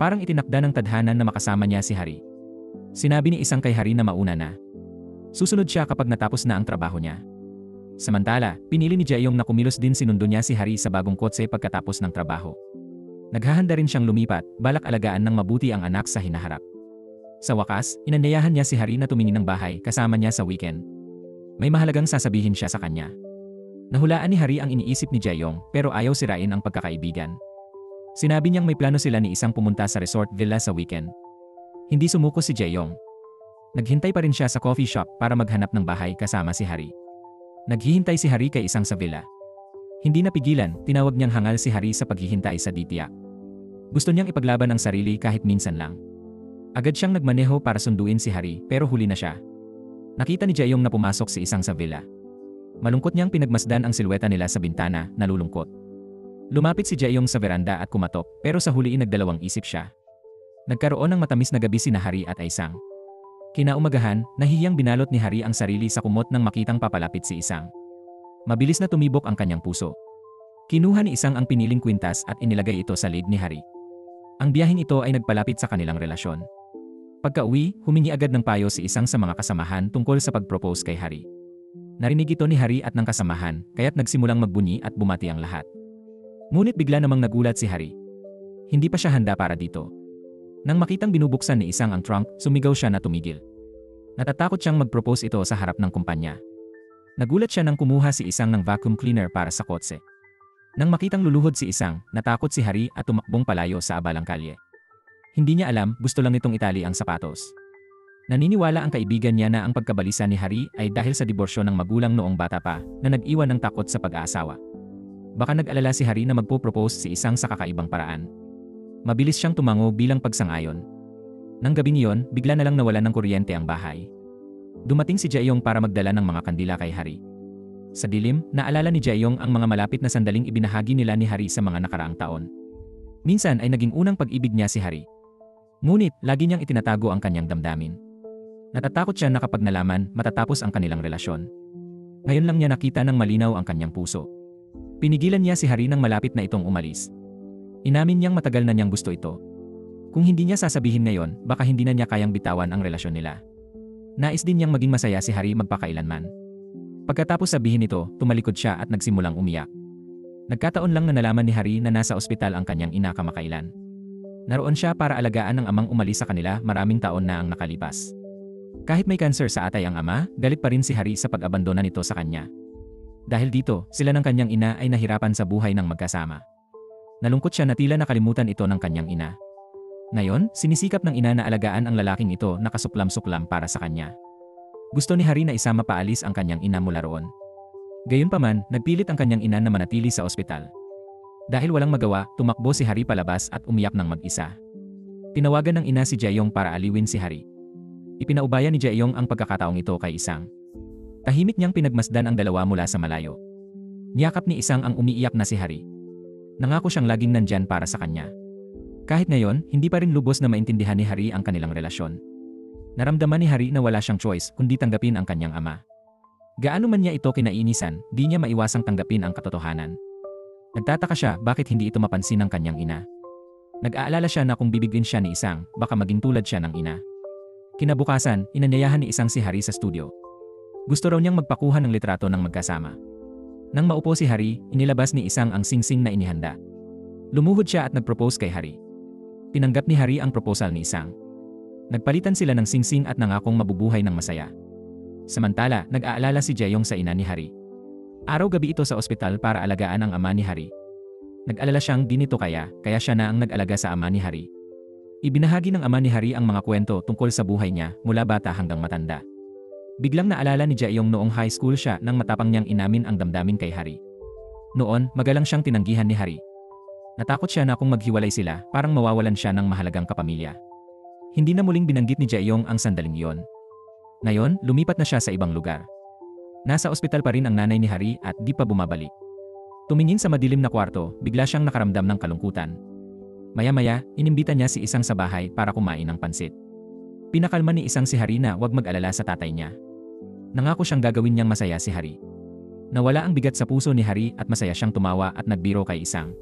Parang itinakda ng tadhana na makasama niya si Hari. Sinabi ni Isang kay Hari na mauna na. Susunod siya kapag natapos na ang trabaho niya. Samantala, pinili ni Jaeyong na kumilos din sinundo niya si Hari sa bagong kotse pagkatapos ng trabaho. Naghahanda rin siyang lumipat, balak alagaan ng mabuti ang anak sa hinaharap. Sa wakas, inanyayahan niya si Hari na tumingin ng bahay kasama niya sa weekend. May mahalagang sasabihin siya sa kanya. Nahulaan ni Hari ang iniisip ni Jaeyong pero ayaw sirain ang pagkakaibigan. Sinabi niyang may plano sila ni Isang pumunta sa resort villa sa weekend. Hindi sumuko si Jaeyong. Naghintay pa rin siya sa coffee shop para maghanap ng bahay kasama si Hari. Naghihintay si Hari kay Isang sa villa. Hindi napigilan, tinawag niyang hangal si Hari sa paghihintay sa ditiyak. Gusto niyang ipaglaban ang sarili kahit minsan lang. Agad siyang nagmaneho para sunduin si Hari pero huli na siya. Nakita ni Jaeyong na pumasok si Isang sa villa. Malungkot niyang pinagmasdan ang silweta nila sa bintana, nalulungkot. Lumapit si Jaeyong sa veranda at kumatok pero sa huli nagdalawang isip siya. Nagkaroon ng matamis na gabi sina Hari at Isang. Kinaumagahan, nahihiyang binalot ni Hari ang sarili sa kumot nang makitang papalapit si Isang. Mabilis na tumibok ang kanyang puso. Kinuha ni Isang ang piniling kwintas at inilagay ito sa lid ni Hari. Ang biyaheng ito ay nagpalapit sa kanilang relasyon. Pagka-uwi, humingi agad ng payo si Isang sa mga kasamahan tungkol sa pag-propose kay Hari. Narinig ito ni Hari at ng kasamahan, kaya't nagsimulang magbunyi at bumati ang lahat. Ngunit bigla namang nagulat si Hari. Hindi pa siya handa para dito. Nang makitang binubuksan ni Isang ang trunk, sumigaw siya na tumigil. Natatakot siyang mag-propose ito sa harap ng kumpanya. Nagulat siya nang kumuha si Isang ng vacuum cleaner para sa kotse. Nang makitang luluhod si Isang, natakot si Hari at tumakbong palayo sa abalang kalye. Hindi niya alam, gusto lang nitong itali ang sapatos. Naniniwala ang kaibigan niya na ang pagkabalisa ni Hari ay dahil sa diborsyo ng magulang noong bata pa na nag-iwan ng takot sa pag-aasawa. Baka nag-alala si Hari na magpo-propose si Isang sa kakaibang paraan. Mabilis siyang tumango bilang pagsang-ayon. Nang gabing iyon, bigla na lang nawalan ng kuryente ang bahay. Dumating si Jaeyong para magdala ng mga kandila kay Hari. Sa dilim, naalala ni Jaeyong ang mga malapit na sandaling ibinahagi nila ni Hari sa mga nakaraang taon. Minsan ay naging unang pag-ibig niya si Hari. Ngunit, lagi niyang itinatago ang kanyang damdamin. Natatakot siya na kapag nalaman, matatapos ang kanilang relasyon. Ngayon lang niya nakita ng malinaw ang kanyang puso. Pinigilan niya si Hari nang malapit na itong umalis. Inamin niyang matagal na niyang gusto ito. Kung hindi niya sasabihin ngayon, baka hindi na niya kayang bitawan ang relasyon nila. Nais din niyang maging masaya si Hari magpakailanman. Pagkatapos sabihin ito, tumalikod siya at nagsimulang umiyak. Nagkataon lang na nalaman ni Hari na nasa ospital ang kanyang ina kamakailan. Naroon siya para alagaan ng amang umalis sa kanila maraming taon na ang nakalipas. Kahit may cancer sa atay ang ama, galit pa rin si Hari sa pag-abandona nito sa kanya. Dahil dito, sila ng kanyang ina ay nahirapan sa buhay ng magkasama. Nalungkot siya na tila nakalimutan ito ng kanyang ina. Ngayon, sinisikap ng ina na alagaan ang lalaking ito na kasuklam-suklam para sa kanya. Gusto ni Hari na isama paalis ang kanyang ina mula roon. Gayunpaman, nagpilit ang kanyang ina na manatili sa ospital. Dahil walang magawa, tumakbo si Hari palabas at umiyak ng mag-isa. Tinawagan ng ina si Jaeyong para aliwin si Hari. Ipinaubaya ni Jaeyong ang pagkakataong ito kay Isang. Tahimik niyang pinagmasdan ang dalawa mula sa malayo. Niyakap ni Isang ang umiiyak na si Hari. Nangako siyang laging nandyan para sa kanya. Kahit ngayon, hindi pa rin lubos na maintindihan ni Hari ang kanilang relasyon. Naramdaman ni Hari na wala siyang choice kundi tanggapin ang kanyang ama. Gaano man niya ito kinainisan, di niya maiwasang tanggapin ang katotohanan. Nagtataka siya bakit hindi ito mapansin ng kanyang ina. Nag-aalala siya na kung bibigyan siya ni Isang, baka maging tulad siya ng ina. Kinabukasan, inanyayahan ni Isang si Hari sa studio. Gusto raw niyang magpakuha ng litrato ng magkasama. Nang maupo si Hari, inilabas ni Isang ang singsing na inihanda. Lumuhod siya at nag-propose kay Hari. Tinanggap ni Hari ang proposal ni Isang. Nagpalitan sila ng singsing at nangakong mabubuhay ng masaya. Samantala, nag-aalala si Jaeyong sa ina ni Hari. Araw-gabi ito sa ospital para alagaan ang ama ni Hari. Nag-alala siyang di nito kaya siya na ang nag-alaga sa ama ni Hari. Ibinahagi ng ama ni Hari ang mga kwento tungkol sa buhay niya mula bata hanggang matanda. Biglang naalala ni Jaeyong noong high school siya nang matapang niyang inamin ang damdamin kay Hari. Noon, magalang siyang tinanggihan ni Hari. Natakot siya na kung maghiwalay sila, parang mawawalan siya ng mahalagang kapamilya. Hindi na muling binanggit ni Jaeyong ang sandaling iyon. Ngayon, lumipat na siya sa ibang lugar. Nasa ospital pa rin ang nanay ni Hari at di pa bumabalik. Tumingin sa madilim na kwarto, bigla siyang nakaramdam ng kalungkutan. Maya-maya, inimbita niya si Isang sa bahay para kumain ng pansit. Pinakalma ni Isang si Hari na huwag mag-alala sa tatay niya. Nangako siyang gagawin niyang masaya si Hari. Nawala ang bigat sa puso ni Hari at masaya siyang tumawa at nagbiro kay Isang.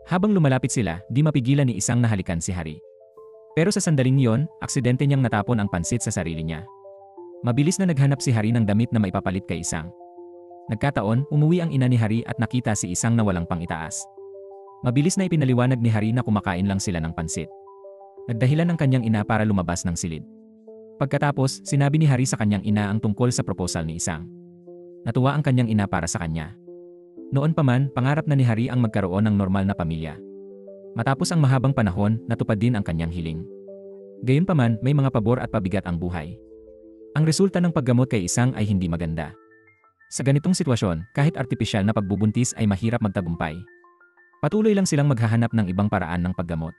Habang lumalapit sila, di mapigilan ni Isang na halikan si Hari. Pero sa sandaling iyon, aksidente niyang natapon ang pansit sa sarili niya. Mabilis na naghanap si Hari ng damit na maipapalit kay Isang. Nagkataon, umuwi ang ina ni Hari at nakita si Isang na walang pang-itaas. Mabilis na ipinaliwanag ni Hari na kumakain lang sila ng pansit. Nagdahilan ang kanyang ina para lumabas ng silid. Pagkatapos, sinabi ni Hari sa kanyang ina ang tungkol sa proposal ni Isang. Natuwa ang kanyang ina para sa kanya. Noon pa man, pangarap na ni Hari ang magkaroon ng normal na pamilya. Matapos ang mahabang panahon, natupad din ang kanyang hiling. Gayunpaman, may mga pabor at pabigat ang buhay. Ang resulta ng paggamot kay Isang ay hindi maganda. Sa ganitong sitwasyon, kahit artipisyal na pagbubuntis ay mahirap magtagumpay. Patuloy lang silang maghahanap ng ibang paraan ng paggamot.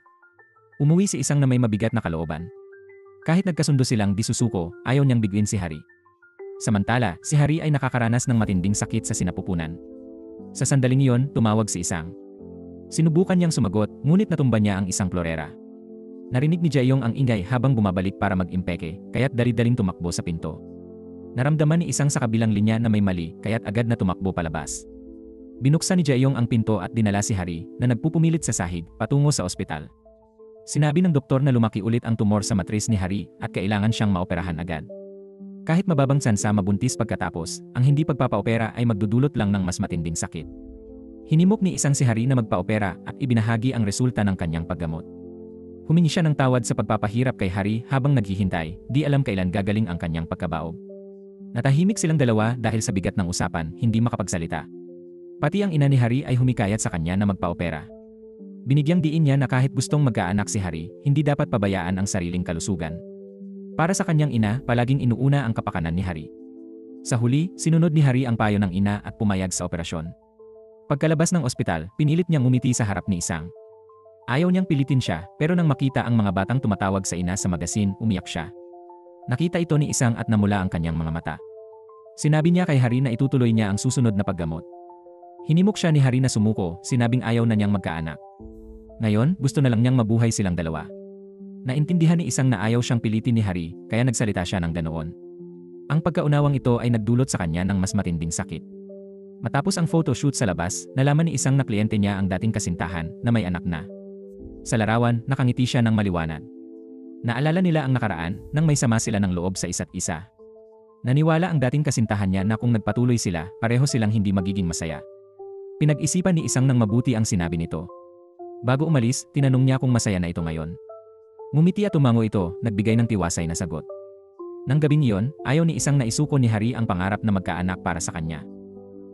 Umuwi si Isang na may mabigat na kalooban. Kahit nagkasundo silang di susuko, ayaw niyang biguin si Hari. Samantala, si Hari ay nakakaranas ng matinding sakit sa sinapupunan. Sa sandaling iyon, tumawag si Isang. Sinubukan niyang sumagot, ngunit natumba niya ang isang klorera. Narinig ni Jaeyong ang ingay habang bumabalik para mag-impeke, kaya't dali-daling tumakbo sa pinto. Naramdaman ni Isang sa kabilang linya na may mali, kaya't agad na tumakbo palabas. Binuksan ni Jaeyong ang pinto at dinala si Hari, na nagpupumilit sa sahig, patungo sa ospital. Sinabi ng doktor na lumaki ulit ang tumor sa matris ni Hari at kailangan siyang maoperahan agad. Kahit mababang tsansa mabuntis pagkatapos, ang hindi pagpapaopera ay magdudulot lang ng mas matinding sakit. Hinimok ni Isang si Hari na magpaopera at ibinahagi ang resulta ng kanyang paggamot. Humingi siya ng tawad sa pagpapahirap kay Hari habang naghihintay, di alam kailan gagaling ang kanyang pagkabaog. Natahimik silang dalawa dahil sa bigat ng usapan, hindi makapagsalita. Pati ang ina ni Hari ay humikayat sa kanya na magpaopera. Binigyang diin niya na kahit gustong magkaanak si Hari, hindi dapat pabayaan ang sariling kalusugan. Para sa kanyang ina, palaging inuuna ang kapakanan ni Hari. Sa huli, sinunod ni Hari ang payo ng ina at pumayag sa operasyon. Pagkalabas ng ospital, pinilit niyang umiti sa harap ni Isang. Ayaw niyang pilitin siya, pero nang makita ang mga batang tumatawag sa ina sa magasin, umiyak siya. Nakita ito ni Isang at namula ang kanyang mga mata. Sinabi niya kay Hari na itutuloy niya ang susunod na paggamot. Hinimok siya ni Hari na sumuko, sinabing ayaw na niyang magkaanak. Ngayon, gusto na lang niyang mabuhay silang dalawa. Naintindihan ni Isang na ayaw siyang pilitin ni Hari, kaya nagsalita siya ng ganoon. Ang pagkaunawang ito ay nagdulot sa kanya ng mas matinding sakit. Matapos ang photoshoot sa labas, nalaman ni isang na kliyente niya ang dating kasintahan na may anak na. Sa larawan, nakangiti siya ng maliwanag. Naalala nila ang nakaraan nang may sama sila ng loob sa isa't isa. Naniwala ang dating kasintahan niya na kung nagpatuloy sila, pareho silang hindi magiging masaya. Pinag-isipan ni isang nang mabuti ang sinabi nito. Bago umalis, tinanong niya kung masaya na ito ngayon. Ngumiti at tumango ito, nagbigay ng tiwasay na sagot. Nang gabing iyon, ayaw ni isang na isuko ni Hari ang pangarap na magkaanak para sa kanya.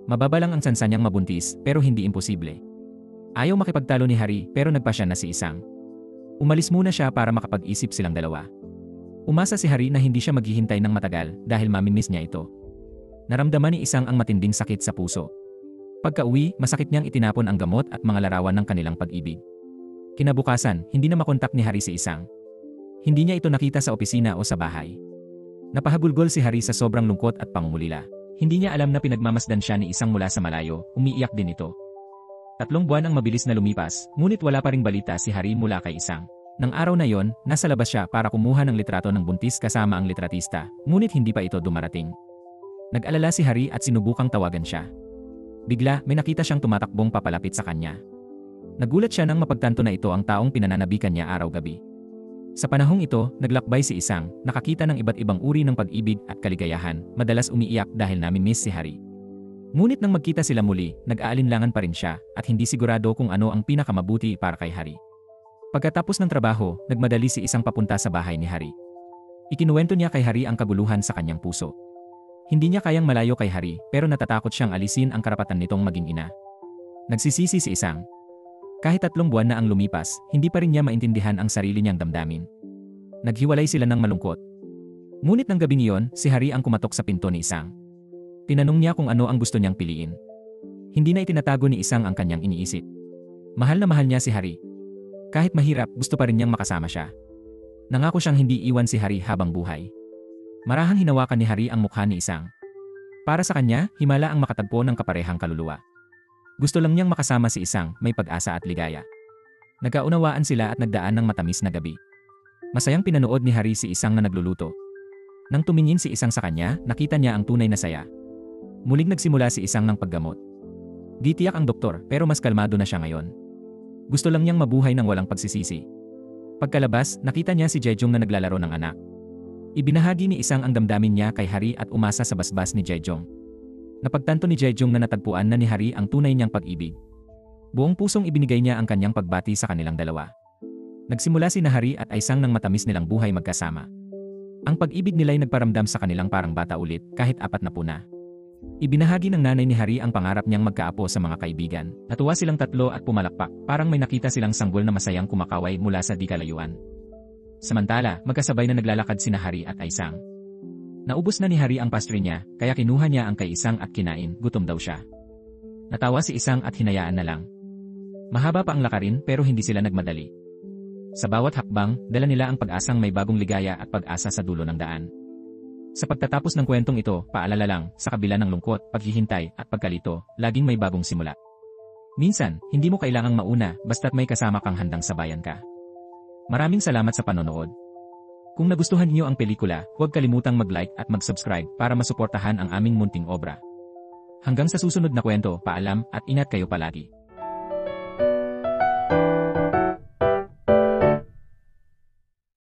Mababa lang ang tsansa niyang mabuntis, pero hindi imposible. Ayaw makipagtalo ni Hari, pero nagpasya na si isang. Umalis muna siya para makapag-isip silang dalawa. Umasa si Hari na hindi siya maghihintay ng matagal dahil mamimiss niya ito. Naramdaman ni isang ang matinding sakit sa puso. Pagka-uwi, masakit niyang itinapon ang gamot at mga larawan ng kanilang pag-ibig. Kinabukasan, hindi na makontak ni Hari si isang. Hindi niya ito nakita sa opisina o sa bahay. Napahagulgol si Hari sa sobrang lungkot at pangungulila. Hindi niya alam na pinagmamasdan siya ni isang mula sa malayo, umiiyak din ito. 3 buwan ang mabilis na lumipas, ngunit wala pa ring balita si Hari mula kay isang. Nang araw na yon, nasa labas siya para kumuha ng litrato ng buntis kasama ang litratista, ngunit hindi pa ito dumarating. Nag-alala si Hari at sinubukang tawagan siya. Bigla, may nakita siyang tumatakbong papalapit sa kanya. Nagulat siya nang mapagtanto na ito ang taong pinananabikan niya araw-gabi. Sa panahong ito, naglakbay si isang, nakakita ng iba't ibang uri ng pag-ibig at kaligayahan, madalas umiiyak dahil namimiss si Hari. Ngunit nang magkita sila muli, nag-aalinlangan pa rin siya at hindi sigurado kung ano ang pinakamabuti para kay Hari. Pagkatapos ng trabaho, nagmadali si isang papunta sa bahay ni Hari. Ikinuwento niya kay Hari ang kaguluhan sa kanyang puso. Hindi niya kayang malayo kay Hari, pero natatakot siyang alisin ang karapatan nitong maging ina. Nagsisisi si isang. Kahit 3 buwan na ang lumipas, hindi pa rin niya maintindihan ang sarili niyang damdamin. Naghiwalay sila ng malungkot. Ngunit ng gabing iyon, si Hari ang kumatok sa pinto ni isang. Tinanong niya kung ano ang gusto niyang piliin. Hindi na itinatago ni isang ang kanyang iniisip. Mahal na mahal niya si Hari. Kahit mahirap, gusto pa rin niyang makasama siya. Nangako siyang hindi iwan si Hari habang buhay. Marahang hinawakan ni Hari ang mukha ni isang. Para sa kanya, himala ang makatagpo ng kaparehang kaluluwa. Gusto lang niyang makasama si isang, may pag-asa at ligaya. Nagkaunawaan sila at nagdaan ng matamis na gabi. Masayang pinanood ni Hari si isang na nagluluto. Nang tumingin si isang sa kanya, nakita niya ang tunay na saya. Muling nagsimula si isang ng paggamot. Di tiyak ang doktor, pero mas kalmado na siya ngayon. Gusto lang niyang mabuhay ng walang pagsisisi. Pagkalabas, nakita niya si Jejong na naglalaro ng anak. Ibinahagi ni isang ang damdamin niya kay Hari at umasa sa basbas ni Jejong. Napagtanto ni Jejong na natagpuan na ni Hari ang tunay niyang pag-ibig. Buong pusong ibinigay niya ang kanyang pagbati sa kanilang dalawa. Nagsimula si Hari at Aisang ng matamis nilang buhay magkasama. Ang pag-ibig nila'y nagparamdam sa kanilang parang bata ulit kahit 4 na puna. Ibinahagi ng nanay ni Hari ang pangarap niyang magkaapo sa mga kaibigan. Natuwa silang 3 at pumalakpak, parang may nakita silang sanggol na masayang kumakaway mula sa di kalayuan. Samantala, magkasabay na naglalakad sina Hari at Aisang. Naubos na ni Hari ang pastry niya, kaya kinuha niya ang kay isang at kinain, gutom daw siya. Natawa si isang at hinayaan na lang. Mahaba pa ang lakarin pero hindi sila nagmadali. Sa bawat hakbang, dala nila ang pag-asang may bagong ligaya at pag-asa sa dulo ng daan. Sa pagtatapos ng kwentong ito, paalala lang, sa kabila ng lungkot, paghihintay at pagkalito, laging may bagong simula. Minsan, hindi mo kailangang mauna basta't may kasama kang handang sabayan ka. Maraming salamat sa panonood. Kung nagustuhan niyo ang pelikula, huwag kalimutang mag-like at mag-subscribe para masuportahan ang aming munting obra. Hanggang sa susunod na kwento, paalam at ingat kayo palagi.